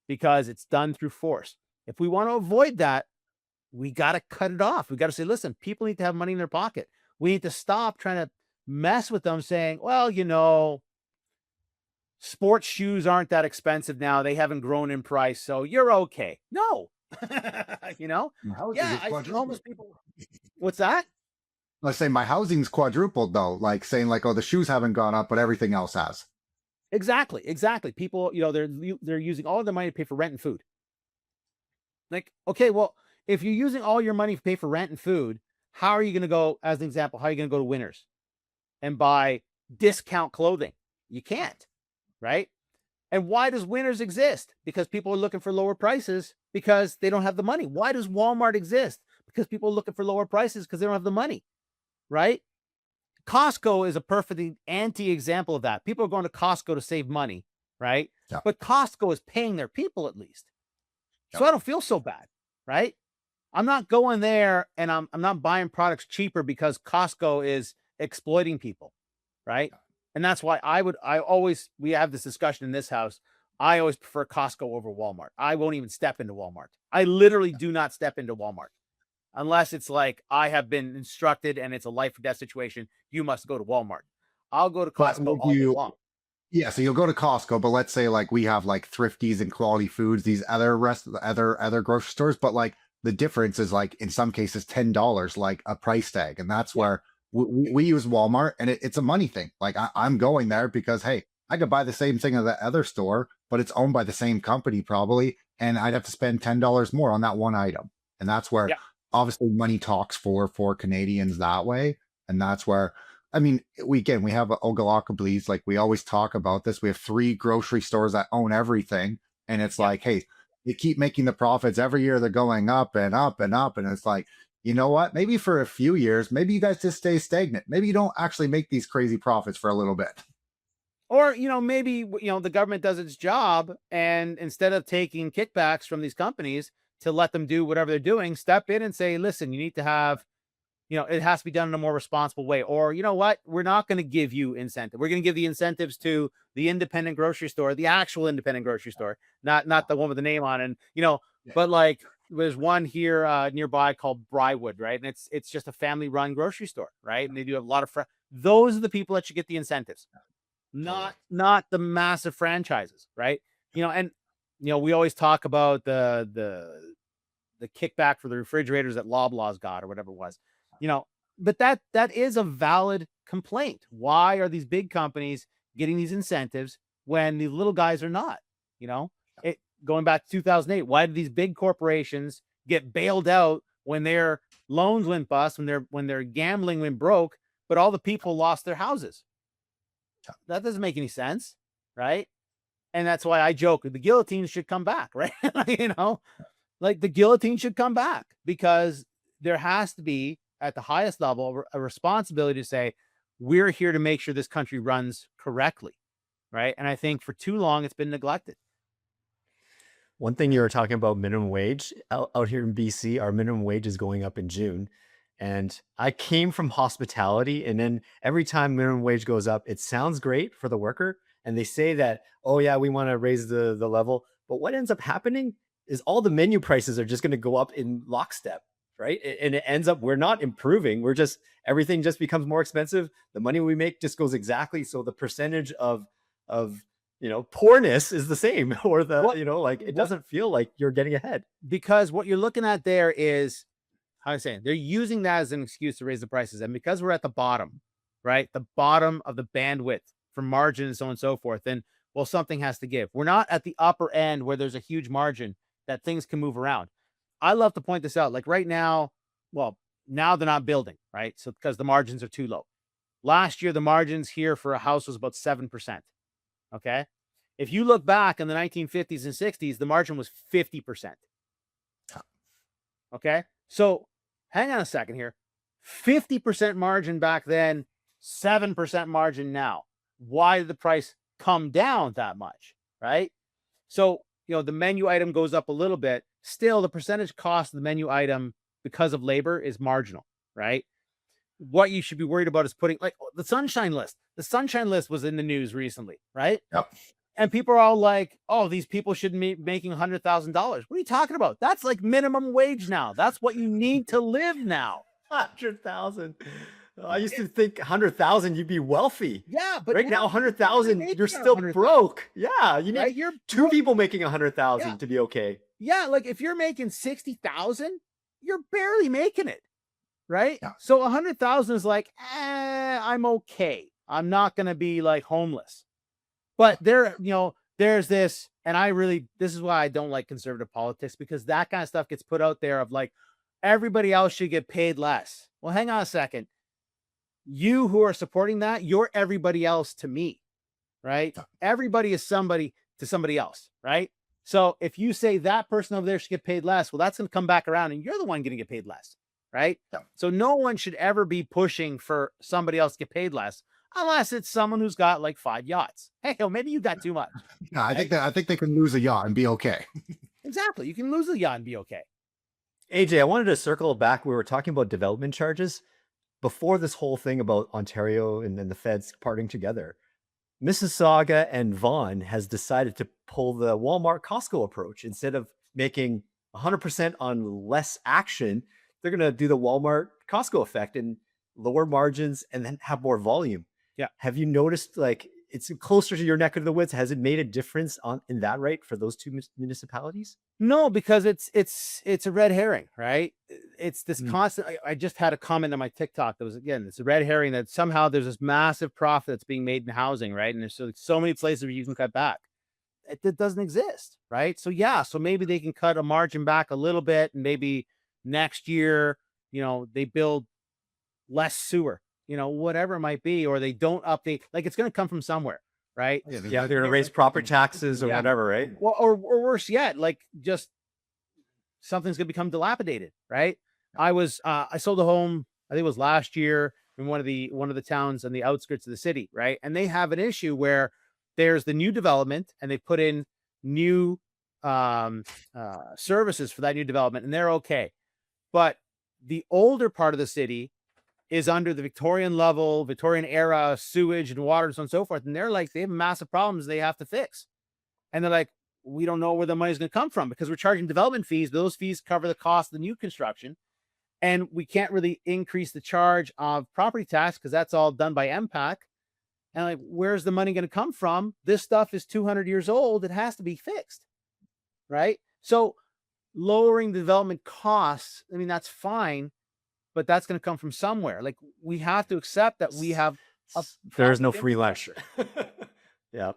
because it's done through force. If we want to avoid that, we got to cut it off. We got to say, listen, people need to have money in their pocket. We need to stop trying to mess with them saying, well, sports shoes aren't that expensive now. They haven't grown in price, so you're okay. No. Housing Yeah, is I see quadrupled. homeless people. What's that? Let's say my housing's quadrupled though, like saying like, oh, the shoes haven't gone up, but everything else has. Exactly. People, they're using all of their money to pay for rent and food. Like, okay, well, if you're using all your money to pay for rent and food, how are you going to go, as an example, how are you going to go to Winners and buy discount clothing? You can't, right? And why does Winners exist? Because people are looking for lower prices because they don't have the money. Why does Walmart exist? Because people are looking for lower prices because they don't have the money, right? Costco is a perfect anti-example of that. People are going to Costco to save money, right? Yeah. But Costco is paying their people at least. So Yeah. I don't feel so bad, right? I'm not going there and I'm not buying products cheaper because Costco is exploiting people, right? And that's why we have this discussion in this house. I always prefer Costco over Walmart. I won't even step into Walmart. I literally do not step into Walmart unless it's like I have been instructed and it's a life or death situation. You must go to Walmart. I'll go to But Costco would all day you? long. Yeah, so you'll go to Costco, but let's say like we have like Thrifties and Quality Foods, these other grocery stores, but like the difference is like in some cases $10, like a price tag, and that's where we use Walmart, and it's a money thing. Like I'm going there because hey, I could buy the same thing at the other store, but it's owned by the same company probably, and I'd have to spend $10 more on that one item, and that's where Yeah. obviously money talks for Canadians that way, and that's where I mean, we have Ogalacablies, like we always talk about this. We have 3 grocery stores that own everything, and it's Yeah. like, hey, they keep making the profits every year. They're going up and up and up, and it's like, you know what? Maybe for a few years, maybe you guys just stay stagnant. Maybe you don't actually make these crazy profits for a little bit. Or, maybe, the government does its job and instead of taking kickbacks from these companies to let them do whatever they're doing, step in and say, listen, you need to have, it has to be done in a more responsible way. Or, you know what? We're not going to give you incentive. We're going to give the incentives to the independent grocery store, the actual independent grocery store, not the one with the name on it. And, but like there's one here nearby called Brywood, right? And it's just a family run grocery store, right? And they do have a lot of those are the people that should get the incentives, not the massive franchises, right? And we always talk about the kickback for the refrigerators that Loblaws got or whatever it was, but that is a valid complaint. Why are these big companies getting these incentives when the little guys are not? It going back to 2008, why did these big corporations get bailed out when their loans went bust, when their gambling went broke, but all the people lost their houses? That doesn't make any sense, right? And that's why I joke the guillotine should come back, right? Like the guillotine should come back because there has to be at the highest level a responsibility to say we're here to make sure this country runs correctly, right? And I think for too long it's been neglected. One thing you were talking about minimum wage out here in BC, our minimum wage is going up in June. And I came from hospitality, and then every time minimum wage goes up, it sounds great for the worker. And they say that, oh yeah, we want to raise the level. But what ends up happening is all the menu prices are just going to go up in lockstep, right? And it ends up, we're not improving. Everything just becomes more expensive. The money we make just goes exactly. So the percentage of poorness is the same, or it doesn't feel like you're getting ahead. Because what you're looking at there is, how I'm saying, they're using that as an excuse to raise the prices. And because we're at the bottom, right? The bottom of the bandwidth for margin and so on and so forth, then, well, something has to give. We're not at the upper end where there's a huge margin that things can move around. I love to point this out. Like right now, well, now they're not building, right? So because the margins are too low. Last year, the margins here for a house was about 7%. Okay. If you look back in the 1950s and 60s, the margin was 50%. Okay. So hang on a second here. 50% margin back then, 7% margin now. Why did the price come down that much? Right. So, the menu item goes up a little bit. Still, the percentage cost of the menu item because of labor is marginal, right? What you should be worried about is putting like the sunshine list. The sunshine list was in the news recently, right? Yep. And people are all like, oh, these people shouldn't be making $100,000. What are you talking about? That's like minimum wage now. That's what you need to live now. 100,000. I used to think 100,000 you'd be wealthy. Yeah, but Right now, you're 100,000 making you're still 100,000, broke. Yeah, you need right? You're two people making 100,000 Yeah. to be okay. Yeah, like if you're making 60,000, you're barely making it, right? Yeah. So 100,000 is like, I'm okay. I'm not gonna be like homeless. But there's this, and this is why I don't like conservative politics, because that kind of stuff gets put out there of like everybody else should get paid less. Well, hang on a second. You who are supporting that, you're everybody else to me, right? Yeah. Everybody is somebody to somebody else, right? So if you say that person over there should get paid less, well, that's going to come back around and you're the one going to get paid less, right? Yeah. So no one should ever be pushing for somebody else to get paid less unless it's someone who's got like 5 yachts. Hey, maybe you got too much. Yeah, I think they can lose a yacht and be okay. Exactly. You can lose a yacht and be okay. AJ, I wanted to circle back. We were talking about development charges before this whole thing about Ontario and then the feds parting together. Mississauga and Vaughan has decided to pull the Walmart Costco approach. Instead of making 100% on less action, they're going to do the Walmart Costco effect and lower margins and then have more volume. Yeah. Have you noticed, like, it's closer to your neck of the woods? Has it made a difference in that rate for those two municipalities? No, because it's a red herring, right? It's this constant. I just had a comment on my TikTok that was, again, it's a red herring that somehow there's this massive profit that's being made in housing, right? And there's so many places where you can cut back. It doesn't exist, right? So yeah, so maybe they can cut a margin back a little bit, and maybe next year, they build less sewer, whatever it might be, or they don't update. Like, it's going to come from somewhere, right? Yeah, they're going to raise property taxes or whatever, right? Well, or worse yet, like just something's going to become dilapidated, right? I sold a home, I think it was last year, in one of the towns on the outskirts of the city, right? And they have an issue where there's the new development and they put in new services for that new development, and they're okay. But the older part of the city is under the Victorian era sewage and water and so on and so forth. And they're like, they have massive problems they have to fix. And they're like, we don't know where the money's going to come from because we're charging development fees. Those fees cover the cost of the new construction. And we can't really increase the charge of property tax because that's all done by MPAC. And like, where's the money going to come from? This stuff is 200 years old. It has to be fixed. Right? So lowering the development costs, I mean, that's fine, but that's going to come from somewhere. Like, we have to accept that we have there's no free lunch. Yeah,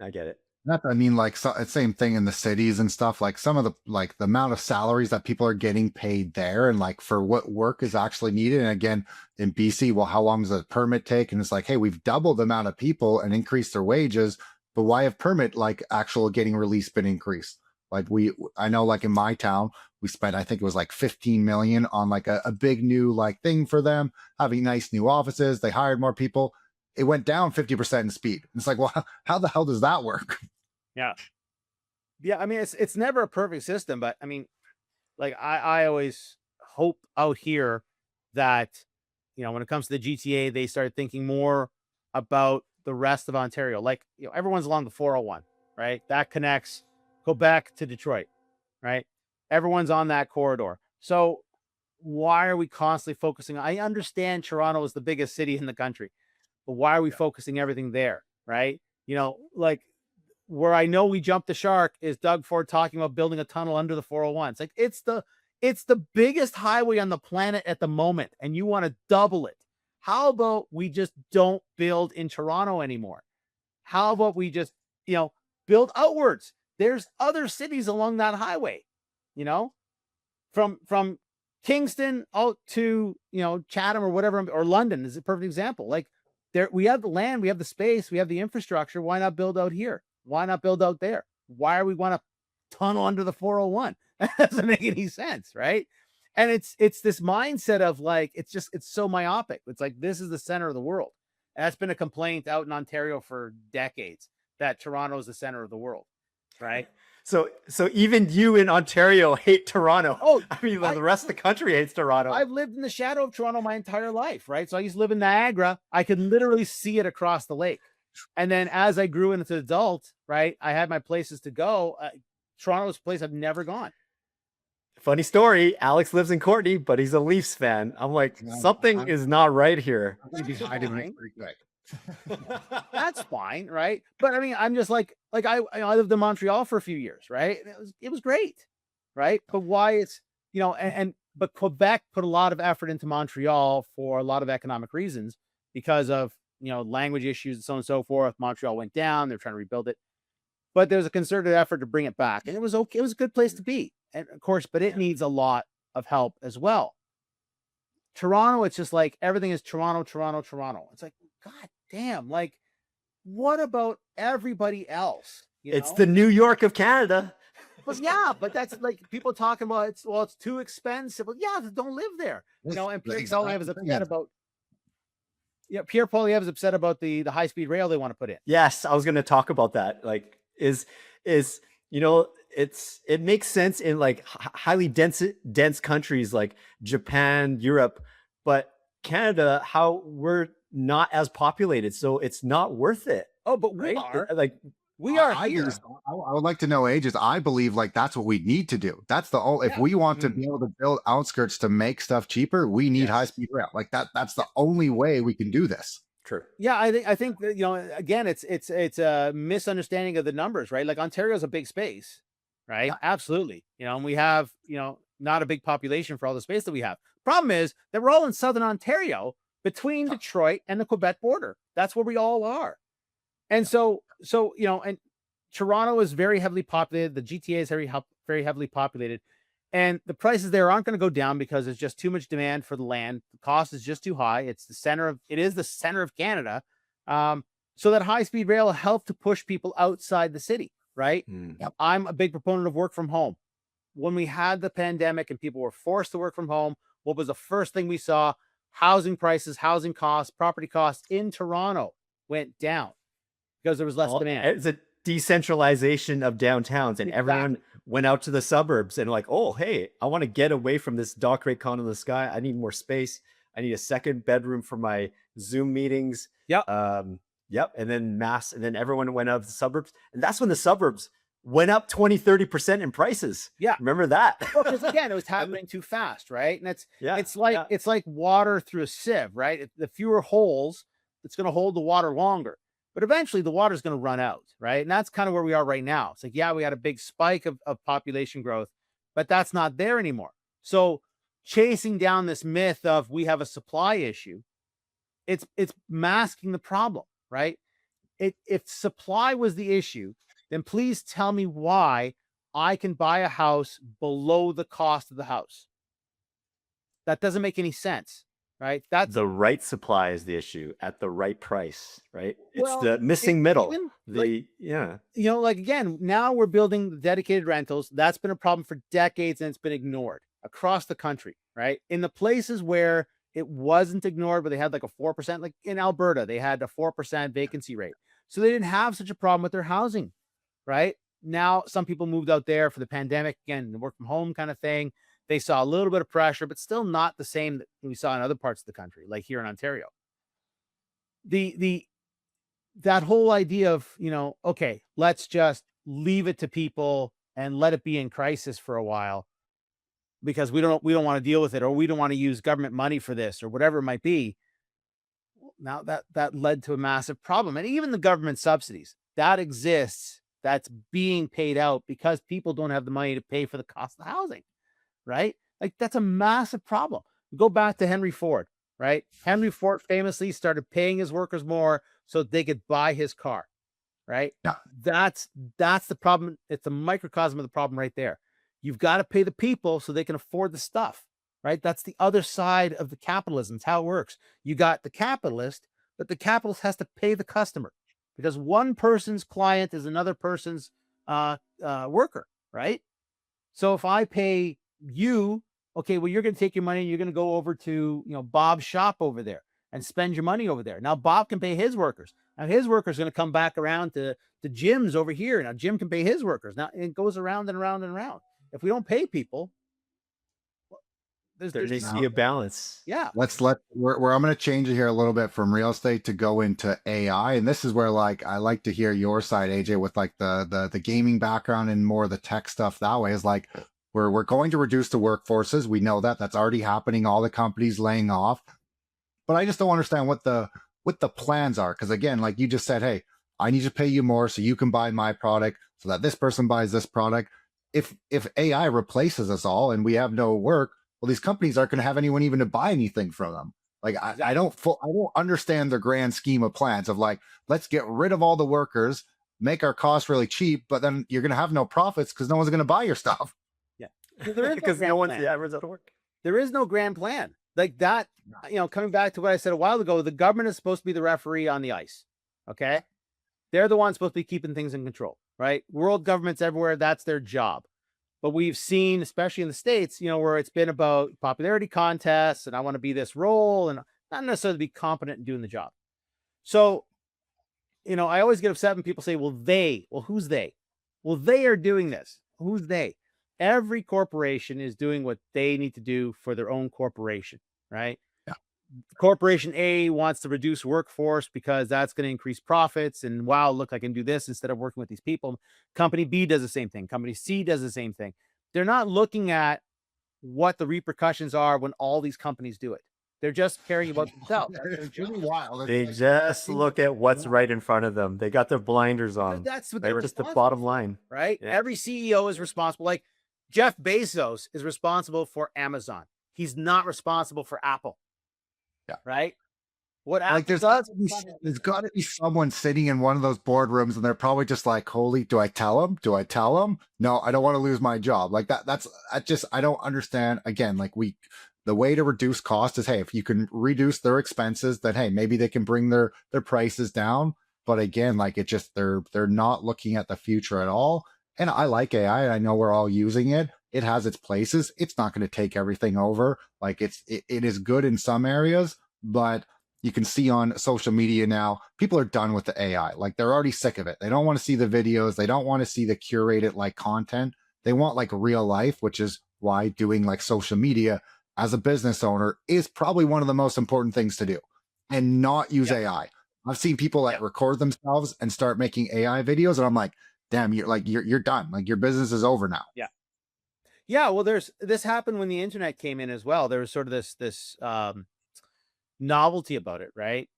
I get it. I mean, like, same thing in the cities and stuff. Like, some of the amount of salaries that people are getting paid there, and like for what work is actually needed. And again, in BC, well, how long does a permit take? And it's like, hey, we've doubled the amount of people and increased their wages, but why have permit actual getting released been increased? Like, I know, like in my town, we spent, I think it was like 15 million on like a big new thing for them, having nice new offices. They hired more people. It went down 50% in speed. It's like, well, how the hell does that work? Yeah. I mean, it's never a perfect system, but I mean, like, I always hope out here that, when it comes to the GTA, they start thinking more about the rest of Ontario. Like, everyone's along the 401, right? That connects Quebec to Detroit, right? Everyone's on that corridor. So why are we constantly focusing? I understand Toronto is the biggest city in the country, but why are we focusing everything there, right? Like, where I know we jumped the shark is Doug Ford talking about building a tunnel under the 401. It's like, it's the biggest highway on the planet at the moment, and you want to double it. How about we just don't build in Toronto anymore? How about we just, build outwards? There's other cities along that highway, from Kingston out to, Chatham or whatever, or London is a perfect example. Like, there, we have the land, we have the space, we have the infrastructure. Why not build out here? Why not build out there? Why are we want to tunnel under the 401? That doesn't make any sense, right? And it's this mindset of like, it's so myopic. It's like, this is the center of the world. And that's been a complaint out in Ontario for decades, that Toronto is the center of the world, right? So even you in Ontario hate Toronto. Oh, I mean, the rest of the country hates Toronto. I've lived in the shadow of Toronto my entire life, right? So I used to live in Niagara. I could literally see it across the lake. And then as I grew into an adult, right, I had my places to go. Toronto's a place I've never gone. Funny story. Alex lives in Courtney, but he's a Leafs fan. I'm like, something is not right here. I'm gonna be hiding it pretty quick. That's fine, right? But I mean, I'm just like I lived in Montreal for a few years, right? And it was great, right? But why it's but Quebec put a lot of effort into Montreal for a lot of economic reasons because of language issues and so on and so forth. Montreal went down; they're trying to rebuild it, but there's a concerted effort to bring it back, and it was okay. It was a good place to be, and of course, but it needs a lot of help as well. Toronto, it's just like everything is Toronto, Toronto, Toronto. It's like, God damn, like, what about everybody else? It's the New York of Canada. But yeah, but that's like people talking about it's too expensive. Well, yeah, don't live there. And Pierre Poilievre is upset about Pierre Poilievre is upset about the high-speed rail they want to put in. Yes, I was going to talk about that. Like, it makes sense in like highly dense countries like Japan, Europe, but Canada, how we're not as populated, so it's not worth it. Oh, but we right? are. Like, we are I here. would like to know ages. I believe like that's what we need to do. That's the only, if we want to be able to build outskirts to make stuff cheaper, we need high-speed rail. Like that's the only way we can do this. True. Yeah, I think that, again, it's a misunderstanding of the numbers, right? Like Ontario is a big space, right? Yeah. Absolutely. And we have, not a big population for all the space that we have. Problem is that we're all in Southern Ontario between Detroit and the Quebec border. That's where we all are. And so, and Toronto is very heavily populated. The GTA is very heavily populated, and the prices there aren't going to go down because there's just too much demand for the land. The cost is just too high. It is the center of Canada. So that high-speed rail will help to push people outside the city, right? Yep. I'm a big proponent of work from home. When we had the pandemic and people were forced to work from home, what was the first thing we saw? Housing prices, housing costs, property costs in Toronto went down because there was less demand. It's a decentralization of downtowns, and everyone went out to the suburbs and like, oh, hey, I want to get away from this dock rate condo in the sky. I need more space. I need a second bedroom for my Zoom meetings. Yep. And then everyone went out to the suburbs. And that's when the suburbs went up 20-30% in prices. Yeah. Remember that? Well, because again, it was happening too fast, right? And it's like water through a sieve, right? The fewer holes, it's going to hold the water longer. But eventually the water is going to run out, right? And that's kind of where we are right now. It's like, yeah, we had a big spike of population growth, but that's not there anymore. So chasing down this myth of we have a supply issue, it's masking the problem, right? If supply was the issue, then please tell me why I can buy a house below the cost of the house. That doesn't make any sense. Right. That's the right supply is the issue at the right price, right? It's the missing middle. Again, now we're building dedicated rentals. That's been a problem for decades and it's been ignored across the country, right? In the places where it wasn't ignored, but they had like a 4%, like in Alberta, they had a 4% vacancy rate. So they didn't have such a problem with their housing, right? Now, some people moved out there for the pandemic, again, the work from home kind of thing. They saw a little bit of pressure, but still not the same that we saw in other parts of the country, like here in Ontario. That whole idea of, okay, let's just leave it to people and let it be in crisis for a while because we don't want to deal with it, or we don't want to use government money for this, or whatever it might be. Now that led to a massive problem. And even the government subsidies that exists, that's being paid out because people don't have the money to pay for the cost of the housing. Right? Like that's a massive problem. Go back to Henry Ford, right? Henry Ford famously started paying his workers more so they could buy his car, right? Yeah. That's the problem. It's a microcosm of the problem right there. You've got to pay the people so they can afford the stuff, right? That's the other side of the capitalism. It's how it works. You got the capitalist, but the capitalist has to pay the customer because one person's client is another person's worker, right? So if I pay you, okay, well, you're going to take your money and you're going to go over to, Bob's shop over there and spend your money over there. Now, Bob can pay his workers. Now, his workers are going to come back around to Jim's over here. Now, Jim can pay his workers. Now, it goes around and around and around. If we don't pay people, there needs to be a balance. Yeah. Where I'm going to change it here a little bit from real estate to go into AI. And this is where I like to hear your side, AJ, with like the gaming background and more of the tech stuff that way is like, we're going to reduce the workforces. We know that that's already happening. All the companies laying off, but I just don't understand what the plans are. Because again, like you just said, hey, I need to pay you more so you can buy my product, so that this person buys this product. If AI replaces us all and we have no work, well, these companies aren't going to have anyone even to buy anything from them. Like I don't understand the grand scheme of plans of like, let's get rid of all the workers, make our costs really cheap, but then you're going to have no profits because no one's going to buy your stuff. Yeah. There is Because no no one's plan. everyone's out of work. There is no grand plan like that. Coming back to what I said a while ago, the government is supposed to be the referee on the ice. Okay. They're the ones supposed to be keeping things in control, right? World governments everywhere, that's their job. But we've seen, especially in the States, where it's been about popularity contests and I want to be this role and not necessarily be competent in doing the job. So, I always get upset when people say, well, who's they? Well, they are doing this. Who's they? Every corporation is doing what they need to do for their own corporation, right? Yeah. Corporation A wants to reduce workforce because that's going to increase profits. And wow, look, I can do this instead of working with these people. Company B does the same thing. Company C does the same thing. They're not looking at what the repercussions are when all these companies do it. They're just caring about themselves. It's really wild. They just look at what's right in front of them. They got their blinders on. That's what They're they're just the responsible bottom for, line. right? Yeah. Every CEO is responsible. Like Jeff Bezos is responsible for Amazon. He's not responsible for Apple. Yeah. Right? What Apple Like there's got to be someone sitting in one of those boardrooms and they're probably just like, holy, do I tell him? Do I tell him? No, I don't want to lose my job. Like I don't understand. Again, like the way to reduce cost is, hey, if you can reduce their expenses, then hey, maybe they can bring their prices down. But again, like they're not looking at the future at all. And I like AI. I know we're all using it. It has its places. It's not going to take everything over. Like it is good in some areas, but you can see on social media now, people are done with the AI. Like they're already sick of it. They don't want to see the videos. They don't want to see the curated like content. They want like real life, which is why doing like social media as a business owner is probably one of the most important things to do, and not use AI. I've seen people like record themselves and start making AI videos, and I'm like, damn, you're done. Like your business is over now. Yeah. Yeah. Well, this happened when the internet came in as well. There was sort of this novelty about it, right?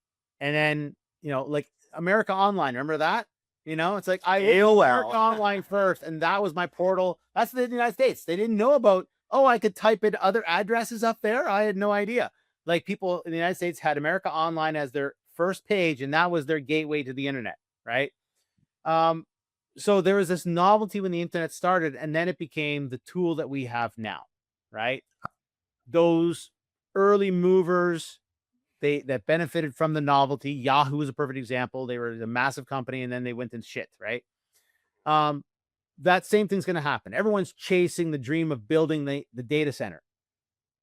And then, like America Online, remember that? It's like I AOL. America Online first, and that was my portal. That's the United States. They didn't know about, I could type in other addresses up there. I had no idea. Like people in the United States had America Online as their first page, and that was their gateway to the internet, right? So there was this novelty when the internet started, and then it became the tool that we have now, right? Those early movers, that benefited from the novelty. Yahoo is a perfect example. They were a massive company, and then they went into shit, right? That same thing's going to happen. Everyone's chasing the dream of building the data center,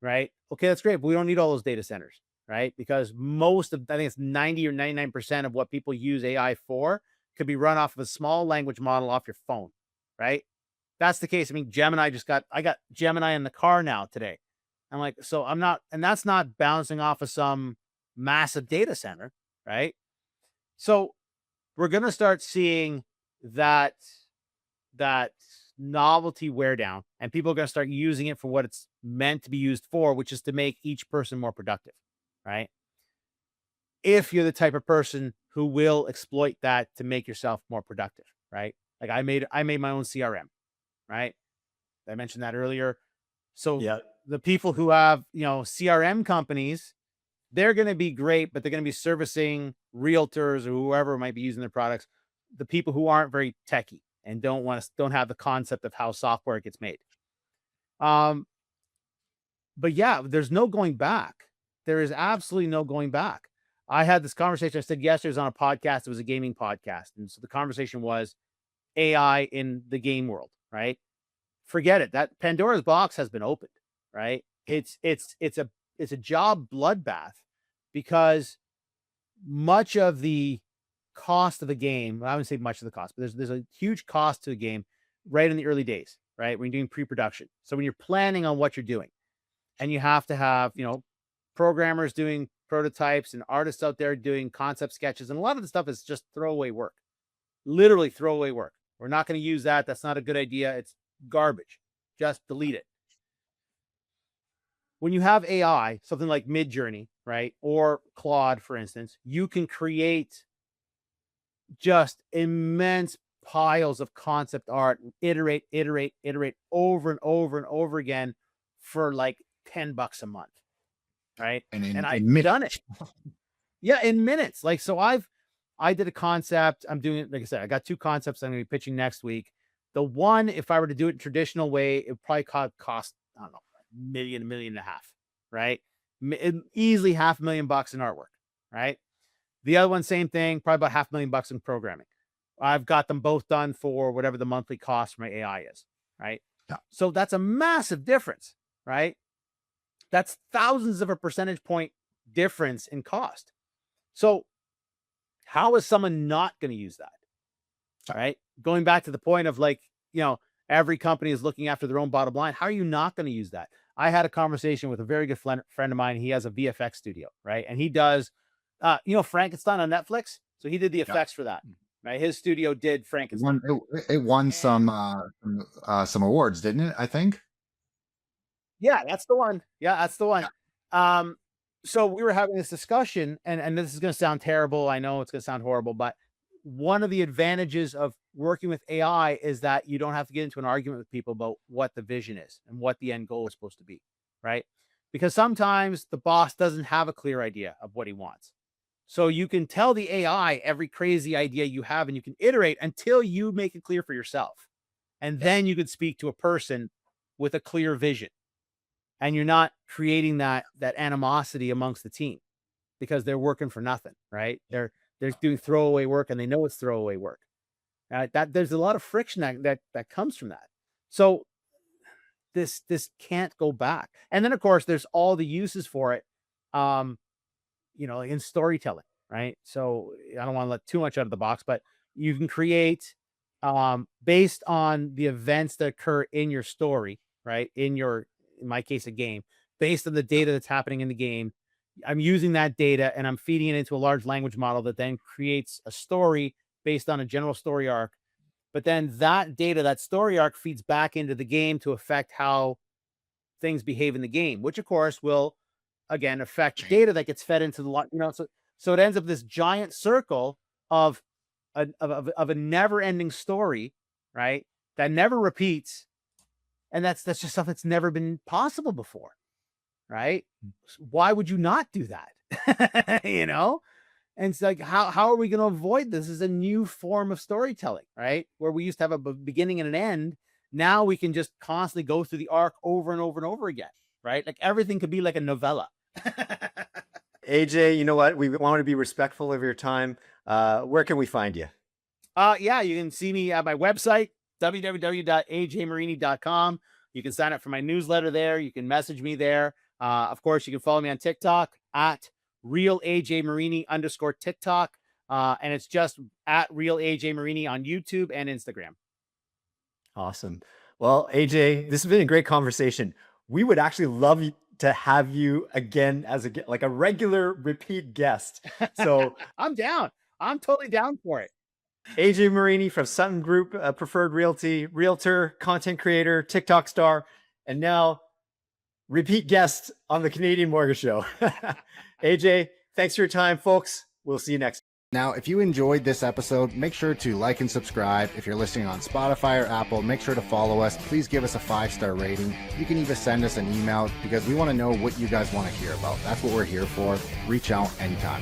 right? Okay, that's great, but we don't need all those data centers, right? Because I think it's 90 or 99% of what people use AI for could be run off of a small language model off your phone, right? That's the case. I mean, Gemini I got Gemini in the car now today. I'm like, so I'm not, and that's not bouncing off of some massive data center, right? So we're going to start seeing that novelty wear down, and people are going to start using it for what it's meant to be used for, which is to make each person more productive, right? If you're the type of person who will exploit that to make yourself more productive, right? Like I made my own CRM, right? I mentioned that earlier. So the people who have, CRM companies, they're going to be great, but they're going to be servicing realtors or whoever might be using their products, the people who aren't very techie and don't have the concept of how software gets made. But yeah, there's no going back. There is absolutely no going back. I had this conversation. I said yesterday, it was on a podcast. It was a gaming podcast. And so the conversation was AI in the game world, right? Forget it. That Pandora's box has been opened, right? It's a job bloodbath, because much of the cost of the game, I wouldn't say much of the cost, but there's a huge cost to the game right in the early days, right? When you're doing pre-production. So when you're planning on what you're doing, and you have to have, programmers doing prototypes and artists out there doing concept sketches. And a lot of the stuff is just throwaway work, literally throwaway work. We're not going to use that. That's not a good idea. It's garbage, just delete it. When you have AI, something like Midjourney, right, or Claude, for instance, you can create just immense piles of concept art and iterate over and over and over again for like $10 a month, right? And And in I've minutes. done it. Yeah, in minutes. Like, so I did a concept. I'm doing it, like I said, I got 2 concepts I'm gonna be pitching next week. The one, if I were to do it traditional way, it would probably cost, I don't know, $1 million and a half, right? Easily $500,000 in artwork, right? The other one, same thing, probably about $500,000 in programming. I've got them both done for whatever the monthly cost for my AI is, right? Yeah. So that's a massive difference, right? That's thousands of a percentage point difference in cost. So how is someone not going to use that? All right. Going back to the point of, like, every company is looking after their own bottom line. How are you not going to use that? I had a conversation with a very good friend of mine. He has a VFX studio, right? And he does, Frankenstein on Netflix. So he did the effects for that, right? His studio did Frankenstein. It won some awards, didn't it? I think. Yeah, that's the one. Yeah, that's the one. Yeah. So we were having this discussion, and this is going to sound terrible. I know it's going to sound horrible, but one of the advantages of working with AI is that you don't have to get into an argument with people about what the vision is and what the end goal is supposed to be, right? Because sometimes the boss doesn't have a clear idea of what he wants. So you can tell the AI every crazy idea you have, and you can iterate until you make it clear for yourself. And then you can speak to a person with a clear vision. And you're not creating that animosity amongst the team because they're working for nothing, right? They're doing throwaway work, and they know it's throwaway work. That there's a lot of friction that comes from that. So this can't go back. And then, of course, there's all the uses for it, in storytelling, right? So I don't want to let too much out of the box, but you can create based on the events that occur in your story, right? In my case, a game, based on the data that's happening in the game. I'm using that data and I'm feeding it into a large language model that then creates a story based on a general story arc. But then that data, that story arc, feeds back into the game to affect how things behave in the game, which of course will again affect data that gets fed into the, so it ends up this giant circle of a never-ending story, right? That never repeats. And that's just stuff that's never been possible before, right? Why would you not do that? And it's like, how are we going to avoid this? This is a new form of storytelling, right? Where we used to have a beginning and an end. Now we can just constantly go through the arc over and over and over again, right? Like everything could be like a novella. AJ, you know what? We want to be respectful of your time. Where can we find you? Yeah, you can see me at my website, www.ajmarini.com. You can sign up for my newsletter there. You can message me there. Of course, you can follow me on TikTok at @realajmarini_TikTok. And it's just at @realajmarini on YouTube and Instagram. Awesome. Well, AJ, this has been a great conversation. We would actually love to have you again as a regular repeat guest. So I'm down. I'm totally down for it. AJ Marini from Sutton Group Preferred Realty, realtor, content creator, TikTok star, and now repeat guest on the Canadian Mortgage Show. AJ, thanks for your time, folks. We'll see you next time. Now, if you enjoyed this episode, make sure to like and subscribe. If you're listening on Spotify or Apple, make sure to follow us. Please give us a 5-star rating. You can even send us an email because we want to know what you guys want to hear about. That's what we're here for. Reach out anytime.